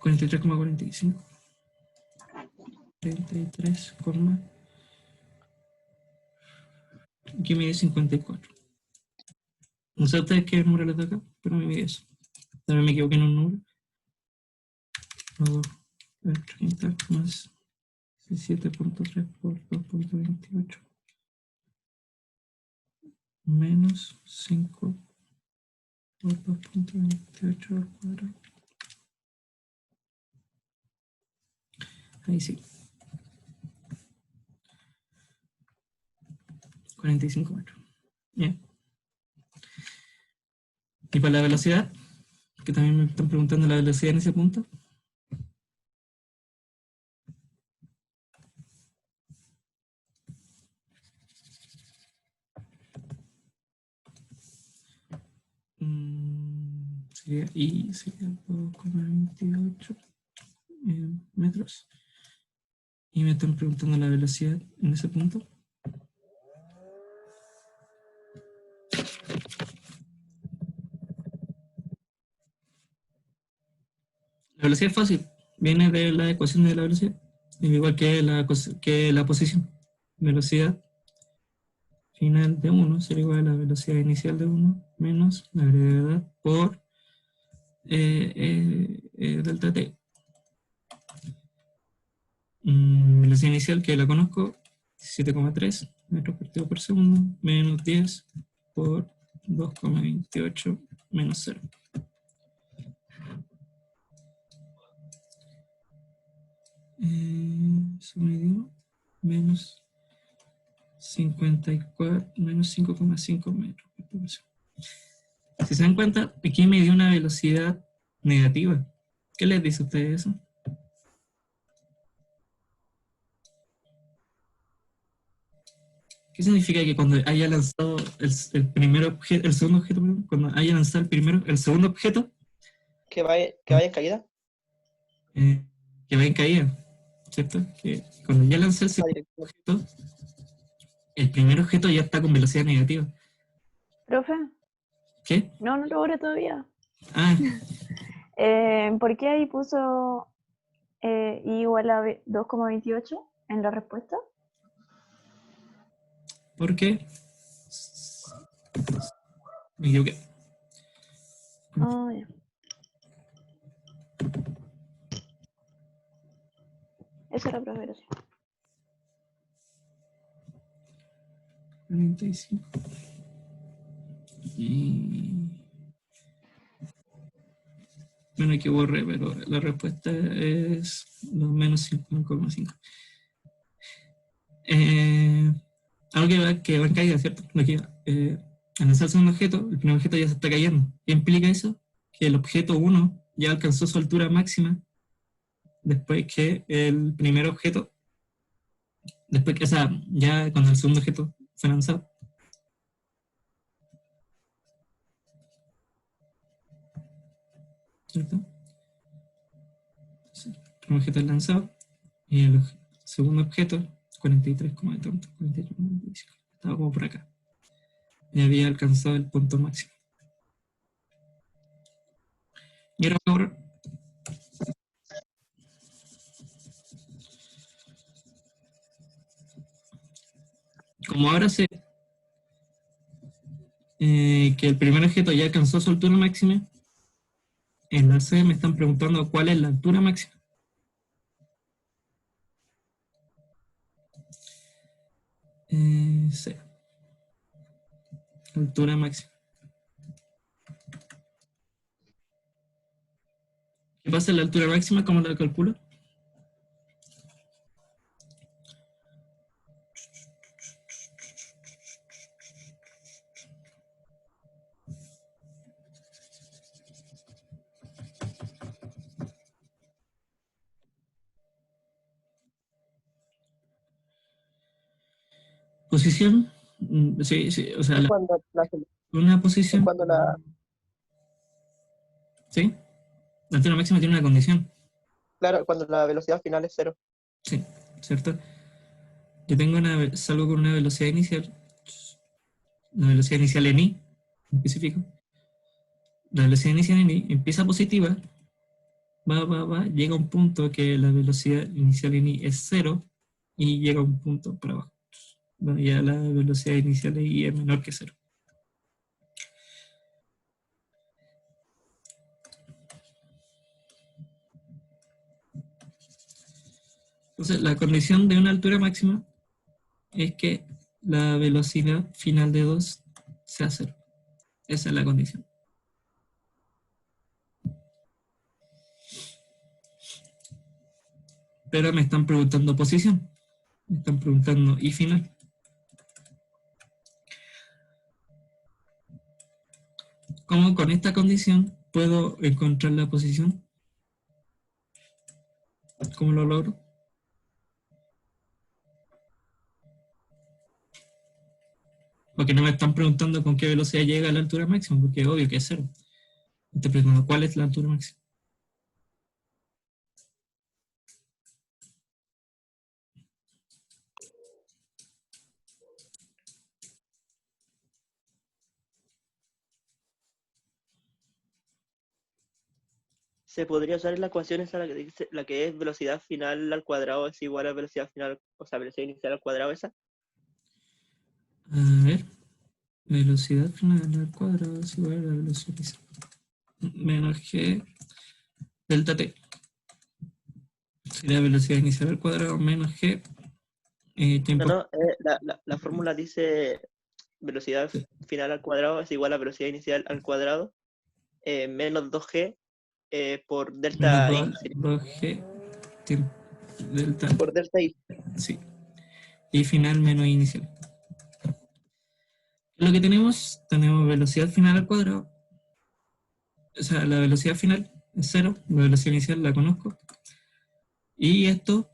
Speaker 1: 43,45. 33, aquí me dio 54. No sé a ustedes qué número les da acá, pero a mí me dio eso. También me equivoqué en un número. Luego, 30 más 17,3 por 2,28 menos 5 por 2,28 al cuadrado. Ahí sí. 45 metros. Bien. Y para la velocidad, que también me están preguntando la velocidad en ese punto. Sería 2,28 metros. Y me están preguntando la velocidad en ese punto. La velocidad es fácil. Viene de la ecuación de la velocidad. Igual que la posición. Velocidad final de 1 será igual a la velocidad inicial de 1 menos la gravedad por delta t. Velocidad inicial, que la conozco, 7,3 metros por segundo, menos 10 por 2,28 menos 0. Eso me dio menos 54, menos 5,5 metros por segundo. Si se dan cuenta, aquí me dio una velocidad negativa. ¿Qué les dice a ustedes eso? ¿Qué significa que cuando haya lanzado el primer objeto, el segundo objeto, cuando haya lanzado el segundo objeto,
Speaker 2: Que vaya en caída.
Speaker 1: que va en caída, ¿cierto? Que cuando ya lancé el
Speaker 2: La
Speaker 1: segundo
Speaker 2: dirección.
Speaker 1: objeto, el primer objeto ya está con velocidad negativa.
Speaker 3: Profe,
Speaker 1: ¿Qué?
Speaker 3: no lo logré todavía.
Speaker 1: Ah,
Speaker 3: ¿Por qué ahí puso I igual a 2,28? ¿En la respuesta?
Speaker 1: Porque me equivoqué.
Speaker 3: Oh, ya. Esa era la prueba de velocidad.
Speaker 1: 45. Y... Bueno, aquí borré, pero la respuesta es los menos 5,5. Algo que va en caída, ¿cierto? Aquí, al lanzarse un objeto, el primer objeto ya se está cayendo. ¿Qué implica eso? Que el objeto 1 ya alcanzó su altura máxima después que el primer objeto, después que, o sea, ya cuando el segundo objeto fue lanzado. ¿Cierto? Sí, el primer objeto es lanzado y el segundo objeto, 43, estaba como por acá. Y había alcanzado el punto máximo. Y ahora, como ahora sé que el primer objeto ya alcanzó su altura máxima, en la C me están preguntando cuál es la altura máxima. C. Altura máxima. ¿Qué pasa en la altura máxima? ¿Cómo la calculo? Posición. Sí, sí, o sea,
Speaker 2: Es cuando
Speaker 1: una
Speaker 2: es
Speaker 1: posición.
Speaker 2: cuando la,
Speaker 1: ¿Sí? La altura máxima tiene una condición.
Speaker 2: claro, cuando la velocidad final es cero.
Speaker 1: Sí, ¿cierto? Yo tengo salgo con una velocidad inicial. La velocidad inicial en I, en específico. La velocidad inicial en I empieza positiva, va, llega a un punto que la velocidad inicial en I es cero y llega a un punto para abajo. Bueno, ya la velocidad inicial de I es menor que cero. Entonces, la condición de una altura máxima es que la velocidad final de 2 sea cero. Esa es la condición. Pero me están preguntando posición. Me están preguntando I final. ¿Cómo con esta condición puedo encontrar la posición? ¿Cómo lo logro? Porque no me están preguntando con qué velocidad llega a la altura máxima, porque es obvio que es cero. Me están preguntando cuál es la altura máxima.
Speaker 2: Se podría usar en la ecuación esa la que dice, la que es velocidad final al cuadrado es igual a velocidad final, o sea, velocidad inicial al cuadrado esa.
Speaker 1: A ver. Velocidad final al cuadrado es igual a la velocidad inicial. Menos G delta T. Sería velocidad inicial al cuadrado menos G tiempo.
Speaker 2: No, la fórmula dice velocidad final al cuadrado es igual a velocidad inicial al cuadrado menos 2G por delta I.
Speaker 1: Menos 2G tiempo delta.
Speaker 2: Por delta I.
Speaker 1: Sí. Y final menos inicial. Lo que tenemos velocidad final al cuadrado. O sea, la velocidad final es cero. La velocidad inicial la conozco. Y esto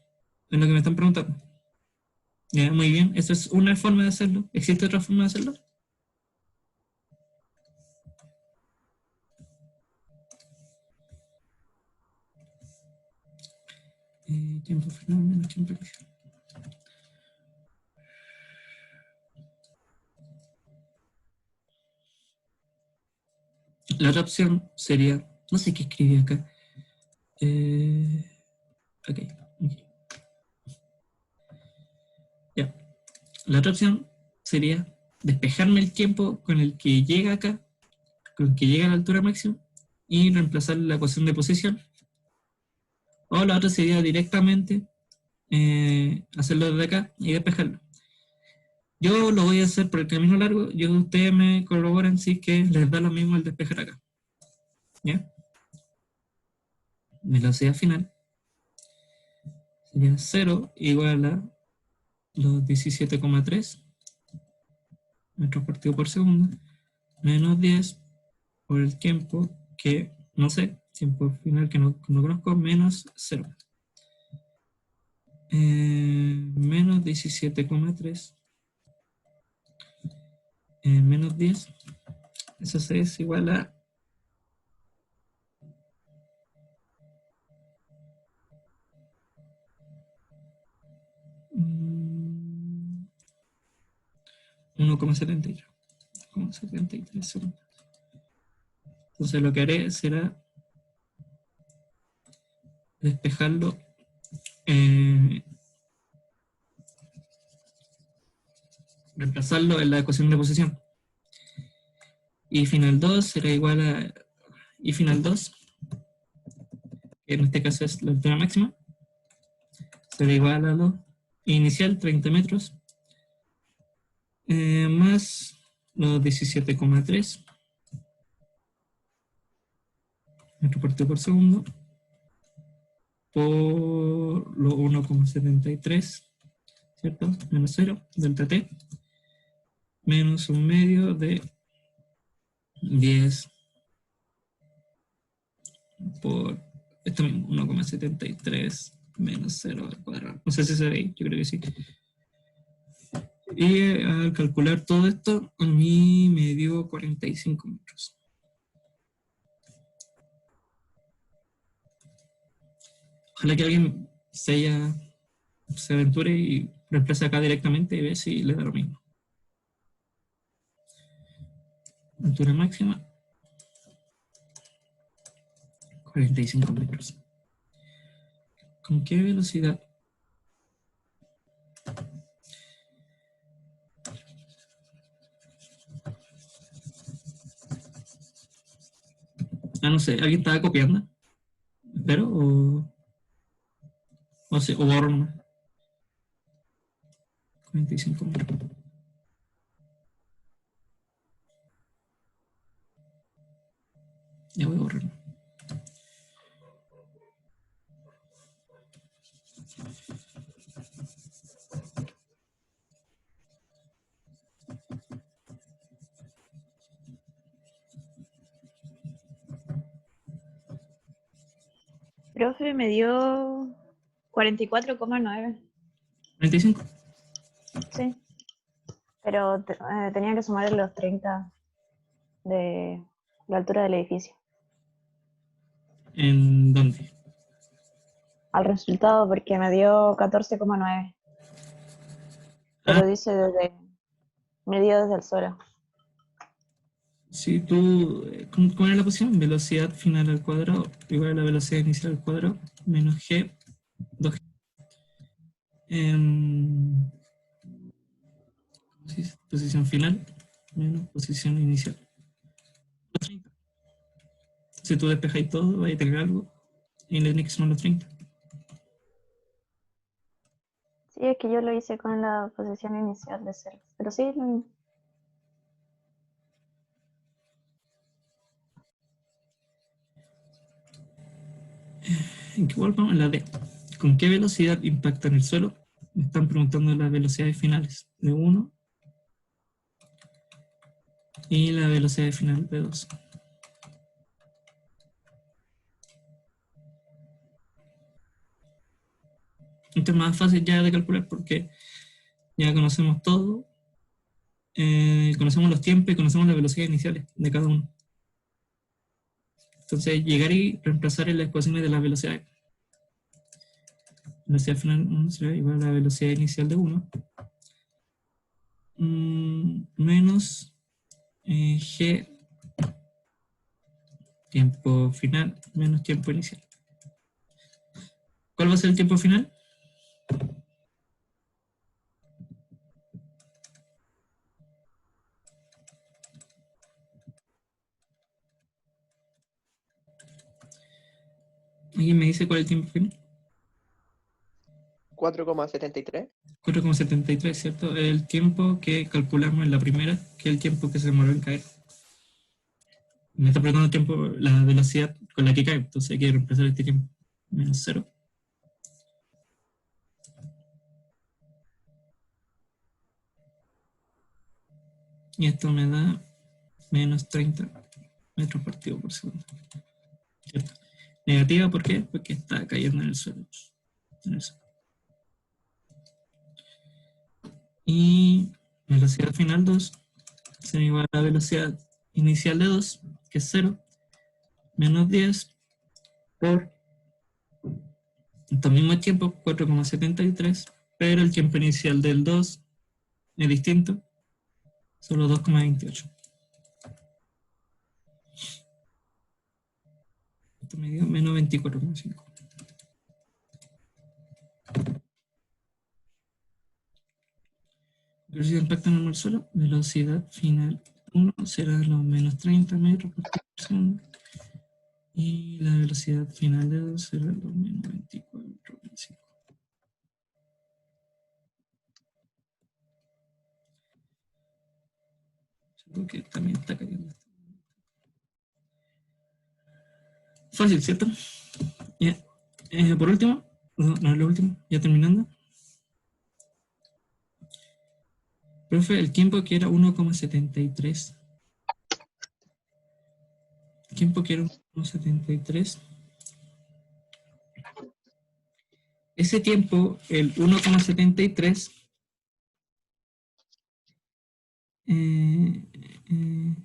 Speaker 1: es lo que me están preguntando. Ya, muy bien. Esa es una forma de hacerlo. ¿Existe otra forma de hacerlo? Tiempo final menos tiempo inicial. La otra opción sería, no sé qué escribí acá. Ok. La otra opción sería despejarme el tiempo con el que llega acá, con el que llega a la altura máxima, y reemplazar la ecuación de posición. O la otra sería directamente hacerlo desde acá y despejarlo. Yo lo voy a hacer por el camino largo, ustedes me corroboran si es que les da lo mismo el despejar acá. ¿Ya? Velocidad final sería 0 igual a los 17,3 metros partido por segundo, menos 10 por el tiempo que no sé, tiempo final que no conozco, menos 0. Menos 17,3 menos 10, eso es igual a 1,73 segundos. Entonces lo que haré será despejarlo reemplazarlo en la ecuación de posición. Y final 2 será igual a y final 2, que en este caso es la altura máxima, será igual a lo inicial, 30 metros, más los 17,3 metros partido por segundo, por los 1,73, ¿cierto? Menos 0, delta t, menos un medio de 10 por esto mismo, 1,73 menos 0 al cuadrado. No sé si se ve ahí, yo creo que sí. Y al calcular todo esto, a mí me dio 45 metros. Ojalá que alguien se aventure y reemplace acá directamente y ve si le da lo mismo. Altura máxima, 45 metros. ¿Con qué velocidad? No sé, ¿alguien estaba copiando? ¿Espero? ¿O borro nomás? 45 metros. Ya voy a borrar.
Speaker 3: Profe, me dio 44,9.
Speaker 1: 45.
Speaker 3: Sí, pero tenía que sumar los 30 de la altura del edificio.
Speaker 1: ¿En dónde?
Speaker 3: Al resultado, porque me dio 14,9. Pero dice medio desde el suelo.
Speaker 1: Si tú, ¿cómo era la posición? Velocidad final al cuadrado igual a la velocidad inicial al cuadrado menos g, 2g. Posición final menos posición inicial. 30. Si tú despejáis todo, vais a tener algo y le tienes que sumar los 30.
Speaker 3: Sí, es que yo lo hice con la posición inicial de 0. Pero sí, lo mismo.
Speaker 1: ¿En qué volvamos? En la D. ¿Con qué velocidad impacta en el suelo? Me están preguntando las velocidades finales de 1 y la velocidad final de 2. Esto es más fácil ya de calcular porque ya conocemos todo, conocemos los tiempos y conocemos las velocidades iniciales de cada uno. Entonces, llegar y reemplazar en las ecuaciones de las velocidades. La velocidad final será igual a la velocidad inicial de 1 menos g tiempo final menos tiempo inicial. ¿Cuál va a ser el tiempo final? ¿Alguien me dice cuál es el tiempo final?
Speaker 2: 4,73.
Speaker 1: 4,73, ¿cierto? El tiempo que calculamos en la primera, que es el tiempo que se demoró en caer. Me está preguntando el tiempo, la velocidad con la que cae, entonces hay que reemplazar este tiempo. Menos 0. Y esto me da menos 30 metros partido por segundo. ¿Cierto? Negativa, ¿por qué? Porque está cayendo en el suelo. En el suelo. Y velocidad final 2 será igual a la velocidad inicial de 2, que es 0, menos 10 por el mismo tiempo, 4,73, pero el tiempo inicial del 2 es distinto, solo 2,28. Esto me dio menos 24,5. Velocidad de impacto en el suelo, velocidad final 1 será los menos 30 metros por segundo. Y la velocidad final de 2 será los menos 24,5. Porque también está cayendo. Fácil, ¿cierto? Ya. Por último, no es lo último, ya terminando. Profe, el tiempo que era 1,73. El tiempo que era 1,73. Ese tiempo, el 1,73, eh, eh,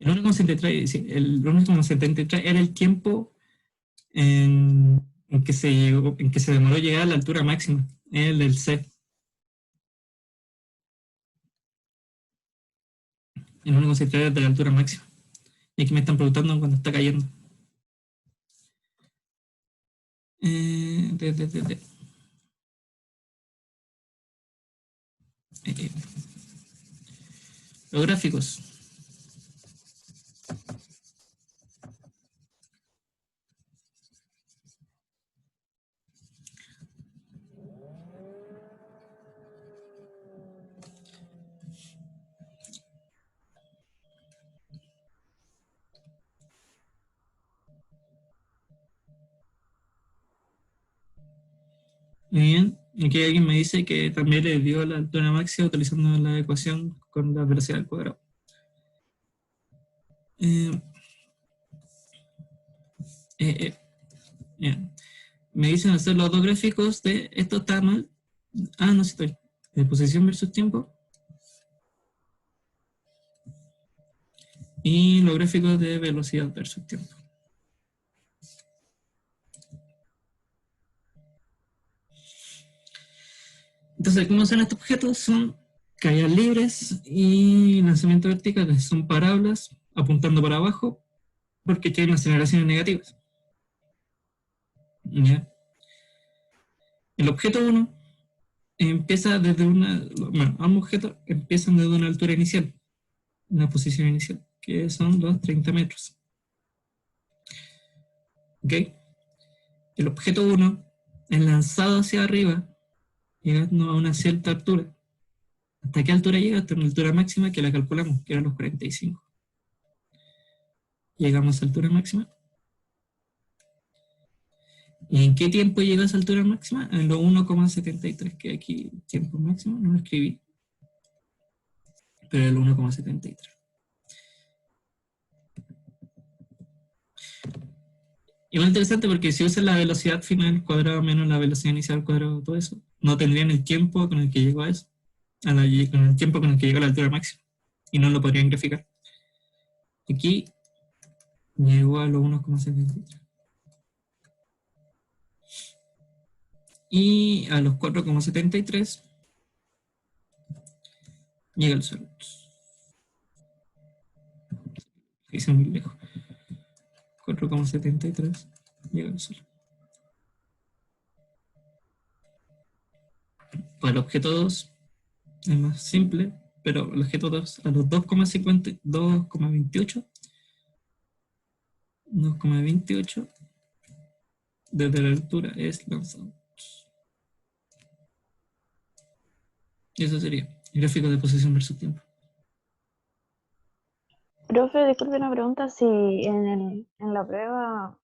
Speaker 1: el 1,73, sí, el 1,73 era el tiempo en que se llegó, en que se demoró llegar a la altura máxima, el del C. El 1,73 es de la altura máxima. Y aquí me están preguntando cuando está cayendo. De. Los gráficos. Muy bien. Aquí alguien me dice que también le dio la altura máxima utilizando la ecuación con la velocidad al cuadrado. Bien. Me dicen hacer los dos gráficos de esto está mal. Ah, no, sí estoy. De posición versus tiempo. Y los gráficos de velocidad versus tiempo. Entonces, ¿cómo son estos objetos? Son caídas libres y lanzamiento verticales. Son parábolas apuntando para abajo porque tienen aceleraciones negativas. ¿Ya? El objeto 1 empieza desde una... Bueno, ambos objetos empiezan desde una altura inicial, una posición inicial, que son los 30 metros. ¿Ok? El objeto 1 es lanzado hacia arriba, llegando a una cierta altura. ¿Hasta qué altura llega? Hasta una altura máxima que la calculamos, que eran los 45. Llegamos a altura máxima. ¿Y en qué tiempo llega a esa altura máxima? En los 1,73, que aquí tiempo máximo, no lo escribí, pero el 1,73. Igual interesante porque si usan la velocidad final cuadrado menos la velocidad inicial cuadrado, todo eso, no tendrían el tiempo con el que llegó a eso, con el tiempo con el que llegó a la altura máxima, y no lo podrían graficar. Aquí llegó a los 1,73. Y a los 4,73 llega el suelo. Hice muy lejos. 4,73 llega al suelo. Para el objeto 2 es más simple, pero el objeto 2 a los 2,28 desde la altura es lanzado. Y eso sería el gráfico de posición versus tiempo.
Speaker 3: Profe, disculpe una pregunta, si en la prueba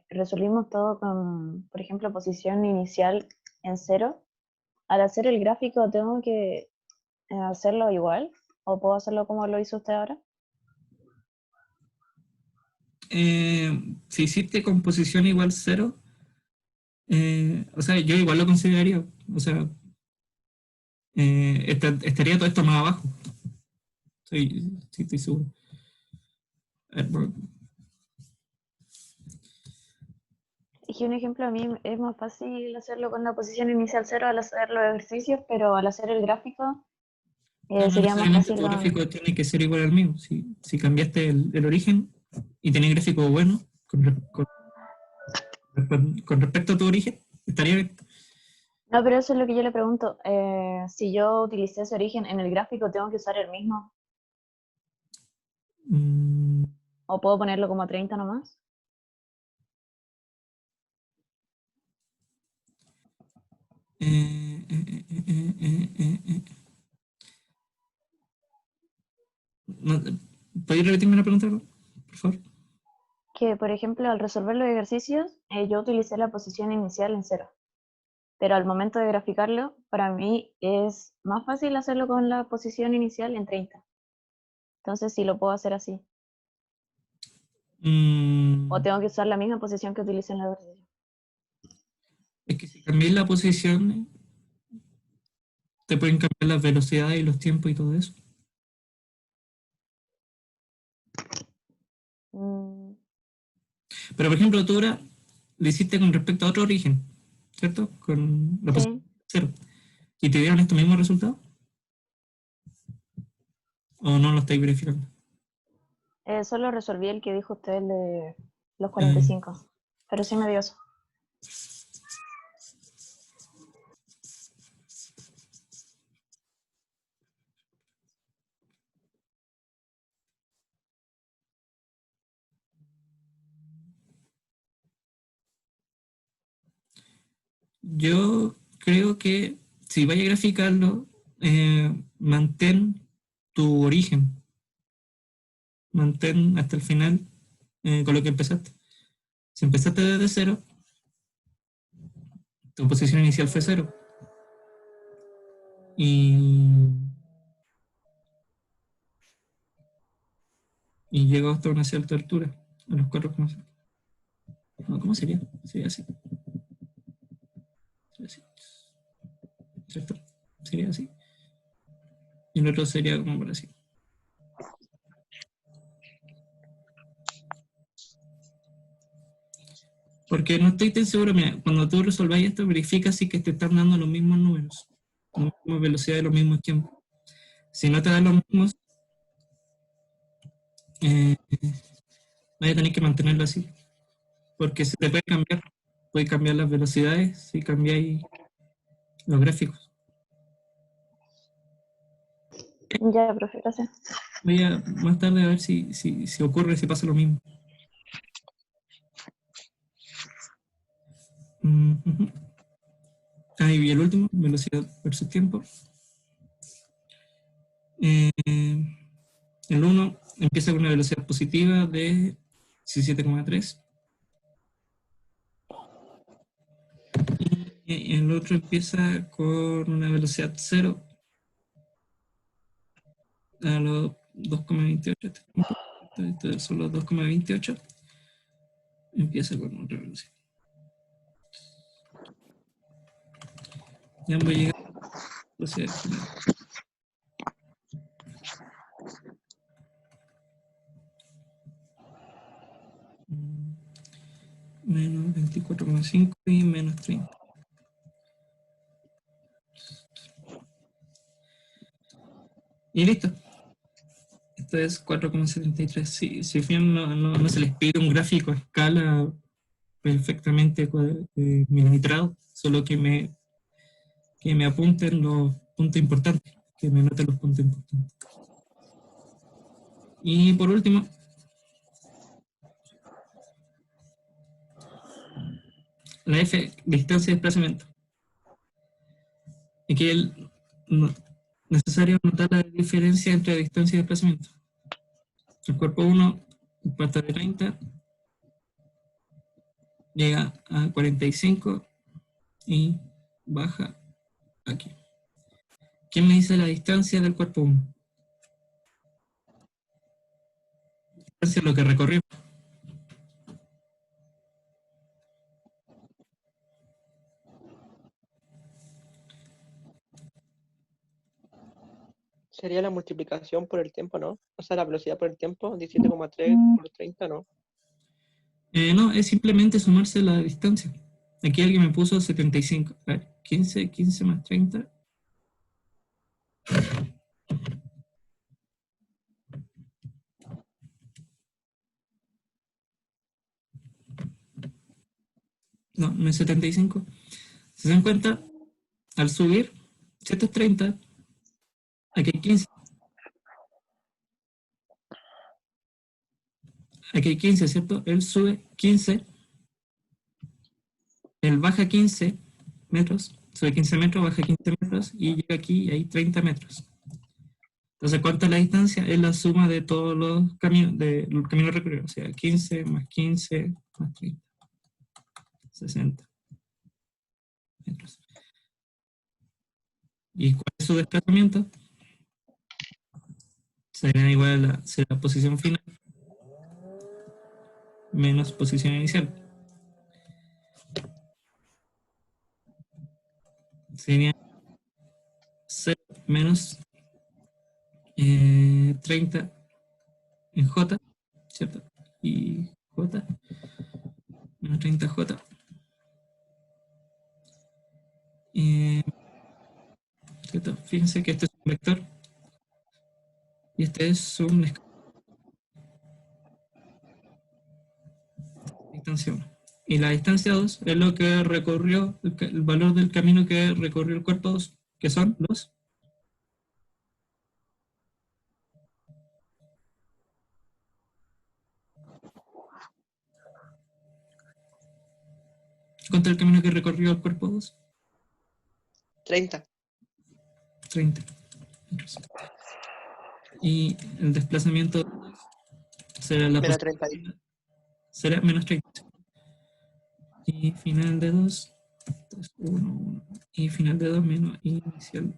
Speaker 3: resolvimos todo con, por ejemplo, posición inicial en 0, al hacer el gráfico tengo que hacerlo igual, o puedo hacerlo como lo hizo usted ahora.
Speaker 1: Si hiciste con posición igual 0, o sea, yo igual lo consideraría, o sea, estaría todo esto más abajo. Sí, estoy seguro. A ver,
Speaker 3: Y un ejemplo, a mí es más fácil hacerlo con la posición inicial 0 al hacer los ejercicios, pero al hacer el gráfico
Speaker 1: no
Speaker 3: sería más
Speaker 1: necesariamente
Speaker 3: fácil.
Speaker 1: tu gráfico tiene que ser igual al mío. Si cambiaste el origen y tenés gráfico bueno con respecto a tu origen, estaría bien.
Speaker 3: No, pero eso es lo que yo le pregunto. Si yo utilicé ese origen en el gráfico, ¿tengo que usar el mismo?
Speaker 1: Mm,
Speaker 3: ¿O puedo ponerlo como a 30 nomás?
Speaker 1: no, ¿Podrías repetirme la pregunta, por favor?
Speaker 3: Que, por ejemplo, al resolver los ejercicios, yo utilicé la posición inicial en 0. Pero al momento de graficarlo, para mí es más fácil hacerlo con la posición inicial en 30. Entonces, sí lo puedo hacer así. O tengo que usar la misma posición que utilicé en la ejercicio.
Speaker 1: Es que si cambias la posición, te pueden cambiar las velocidades y los tiempos y todo eso.
Speaker 3: Mm,
Speaker 1: Pero, por ejemplo, tú ahora lo hiciste con respecto a otro origen, ¿cierto? Con la posición
Speaker 3: sí.
Speaker 1: 0. ¿Y te dieron estos mismos resultados? ¿O no lo estáis verificando?
Speaker 3: Solo resolví el que dijo usted, el de los
Speaker 1: Eh,
Speaker 3: 45. Pero sí me dio eso.
Speaker 1: yo creo que si vaya a graficarlo, mantén tu origen. Mantén hasta el final con lo que empezaste. Si empezaste desde 0, tu posición inicial fue 0. Y llegó hasta una cierta altura, a los 4,5. No, ¿cómo sería? Sería así. Sería así. ¿Cierto? Sería así. Y el otro sería como por así. Porque no estoy tan seguro, mira, cuando tú resolváis esto, verifica si que te están dando los mismos números, la misma velocidad y los mismos tiempos. Si no te dan los mismos, vas a tener que mantenerlo así. Porque se te puede cambiar las velocidades si cambiáis los gráficos.
Speaker 3: Ya, profe, gracias.
Speaker 1: Voy a más tarde a ver si ocurre, si pasa lo mismo. Y el último, velocidad versus tiempo. El 1 empieza con una velocidad positiva de 17,3. Y el otro empieza con una velocidad 0 a los 2,28. Estos son los 2,28. Empieza con otra velocidad. Ya voy a llegar a la velocidad final. Menos 24,5 y menos 30. Y listo. Esto es 4,73. Si bien no se les pide un gráfico a escala perfectamente milimetrado, solo que que me apunten los puntos importantes, que me noten los puntos importantes. Y por último, la F, distancia de desplazamiento. Aquí es necesario notar la diferencia entre distancia y desplazamiento. El cuerpo 1 parte de 30, llega a 45 y baja aquí. ¿Quién me dice la distancia del cuerpo 1? Distancia es lo que recorrió.
Speaker 2: Sería la multiplicación por el tiempo, ¿no? O sea, la velocidad por el tiempo, 17,3 por 30, ¿no?
Speaker 1: No, es simplemente sumarse la distancia. Aquí alguien me puso 75. A ver, 15 más 30. No, no es 75. Si se dan cuenta, al subir, si esto es 30, aquí hay 15. Aquí hay 15, ¿cierto? Él sube 15, él baja 15 metros, sube 15 metros, baja 15 metros y llega aquí y hay 30 metros. Entonces, ¿cuánta es la distancia? Es la suma de todos los caminos recorridos. O sea, 15 más 15 más 30. 60 metros. ¿Y cuál es su desplazamiento? Será igual a la posición final menos posición inicial. Sería 0 menos 30 en J, ¿cierto? Y J menos 30J. ¿Cierto? Fíjense que este es un vector y este es un escalar. Distancia 1. Y la distancia 2 es lo que recorrió, el valor del camino que recorrió el cuerpo 2, que son los. ¿Cuánto es el camino que recorrió el cuerpo 2?
Speaker 2: 30.
Speaker 1: 30 metros. Y el desplazamiento será la
Speaker 2: Menos
Speaker 1: posición
Speaker 2: 30.
Speaker 1: final, será menos 30. Y final de 2, 1, 1. Y final de 2 menos inicial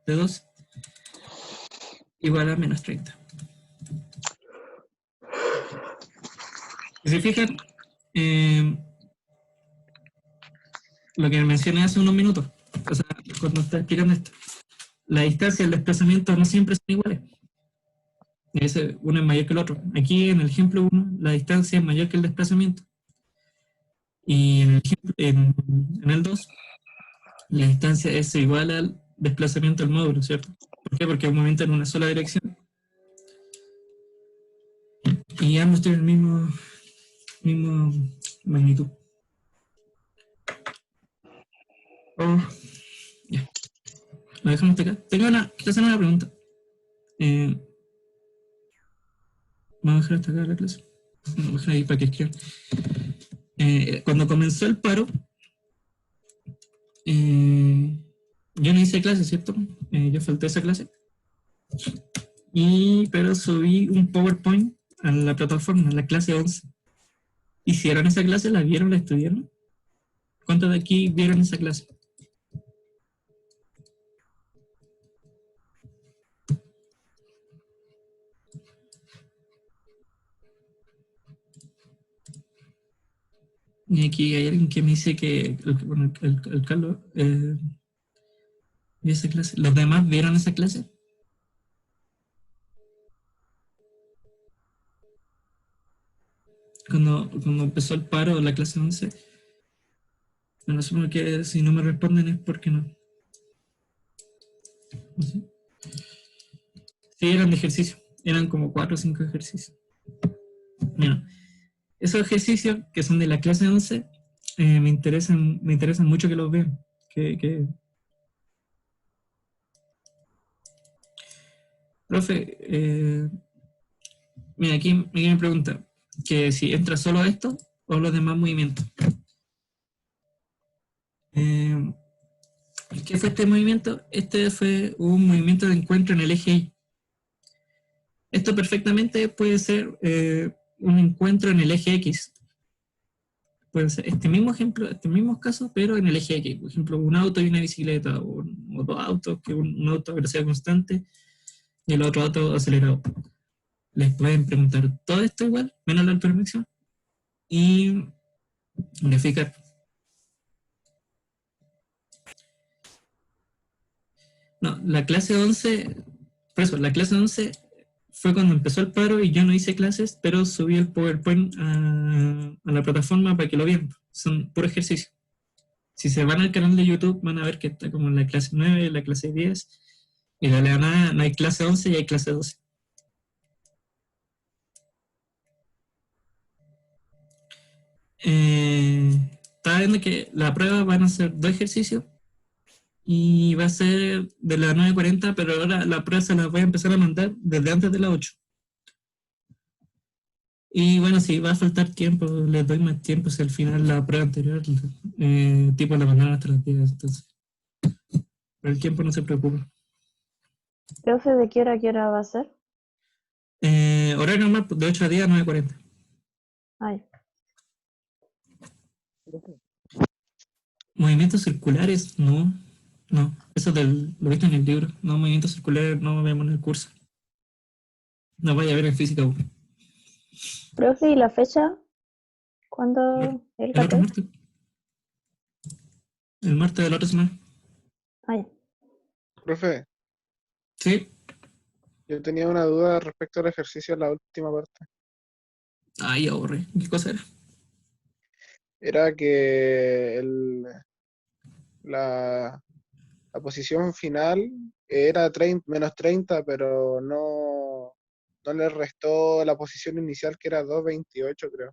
Speaker 1: de 2 igual a menos 30. Si se fijan, lo que mencioné hace unos minutos, o sea, cuando estaba explicando esto, la distancia y el desplazamiento no siempre son iguales. Uno es mayor que el otro. Aquí en el ejemplo 1, la distancia es mayor que el desplazamiento. Y en el 2, la distancia es igual al desplazamiento del módulo, ¿cierto? ¿Por qué? Porque es un movimiento en una sola dirección. Y ambos tienen el mismo magnitud. Ya. Lo dejamos hasta acá. Quiero hacer una pregunta. Vamos a dejar hasta acá la clase. Vamos a dejar ahí para que escriban. Cuando comenzó el paro, yo no hice clase, ¿cierto? Yo falté esa clase. Pero subí un PowerPoint a la plataforma, a la clase 11. ¿Hicieron esa clase? ¿La vieron? ¿La estudiaron? ¿Cuántos de aquí vieron esa clase? Y aquí hay alguien que me dice que, bueno, el Carlos vio esa clase. ¿Los demás vieron esa clase? Cuando empezó el paro, la clase 11. Bueno, supongo que si no me responden es porque no. No sé. Sí, eran de ejercicio. Eran como 4 o 5 ejercicios. Bueno, esos ejercicios que son de la clase 11 me interesan mucho que los vean. Que Profe, mira, aquí me pregunta que si entra solo esto o los demás movimientos. ¿Qué fue este movimiento? Este fue un movimiento de encuentro en el eje Y. Esto perfectamente puede ser un encuentro en el eje X. Puede ser este mismo ejemplo, este mismo caso, pero en el eje X. Por ejemplo, un auto y una bicicleta, o dos autos, que un auto a velocidad constante y el otro auto acelerado. Les pueden preguntar todo esto igual, menos la permisión, y verificar. No, la clase 11, por eso, la clase 11 fue cuando empezó el paro y yo no hice clases, pero subí el PowerPoint a la plataforma para que lo vieran. Son puro ejercicio. Si se van al canal de YouTube van a ver que está como en la clase 9, la clase 10, y de la nada no hay clase 11 y hay clase 12. Estaba viendo que la prueba van a ser 2 ejercicios y va a ser de las 9:40, pero ahora la prueba se la voy a empezar a mandar desde antes de las 8. Y bueno, si va a faltar tiempo, les doy más tiempo si al final la prueba anterior, tipo la mandaron hasta las 10, entonces. Pero el tiempo no se preocupa.
Speaker 3: Profe, ¿de qué hora va a ser?
Speaker 1: Horario normal de 8 a 10 a 9:40.
Speaker 3: Ay,
Speaker 1: Movimientos circulares, no. No, eso lo viste en el libro. No, movimientos circulares no vemos en el curso. No vaya a ver en física.
Speaker 3: profe, ¿y la fecha? ¿Cuándo? ¿El
Speaker 1: El otro
Speaker 3: 14?
Speaker 1: martes. El martes de la otra semana.
Speaker 3: Ay,
Speaker 4: Profe,
Speaker 1: Sí.
Speaker 4: yo tenía una duda respecto al ejercicio en la última parte.
Speaker 1: Ay, ahorré. ¿Qué cosa era?
Speaker 4: Era que la, la posición final era menos 30, pero no le restó la posición inicial que era 2:28, creo.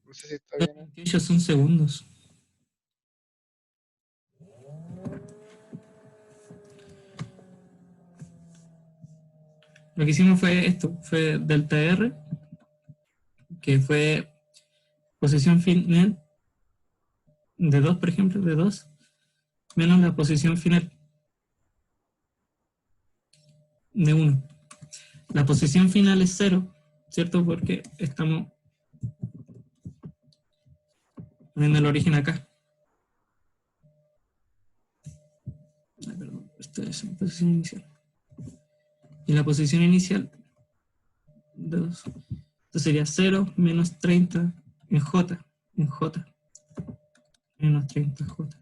Speaker 4: No sé si está bien.
Speaker 1: 28 son segundos. Lo que hicimos fue esto, fue delta R, que fue posición final de 2, por ejemplo, de 2, menos la posición final de 1. La posición final es 0, ¿cierto? Porque estamos poniendo el origen acá. Ay, perdón, esto es la posición inicial. Y la posición inicial, 2. Esto sería 0 menos 30 en J. Menos 30 J.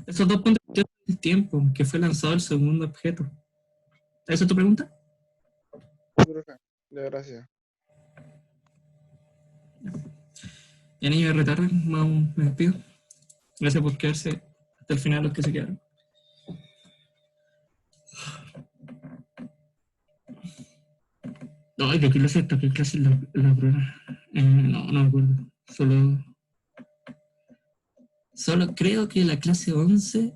Speaker 1: Esos dos puntos de tiempo que fue lanzado el segundo objeto. ¿Esa es tu pregunta?
Speaker 4: Sí, profe. Ya, gracias.
Speaker 1: Ya ni me retarden, me despido. Gracias por quedarse hasta el final los que se quedaron. Ay, ¿de qué clase está? ¿Qué clase es la prueba? No me acuerdo. Solo creo que la clase 11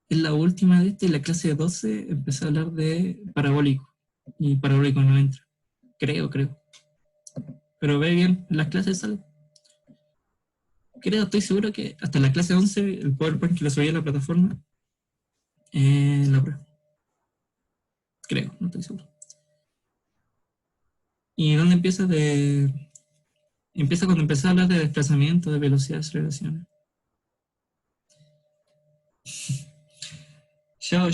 Speaker 1: es la última de esta y la clase 12 empezó a hablar de parabólico. Y parabólico no entra. Creo. Pero ve bien, las clases salen. Estoy seguro que hasta la clase 11, el PowerPoint que lo subí a la plataforma, la prueba. Creo, no estoy seguro. ¿Y dónde empieza? Empieza cuando empecé a hablar de desplazamiento, de velocidad, aceleraciones. Chao.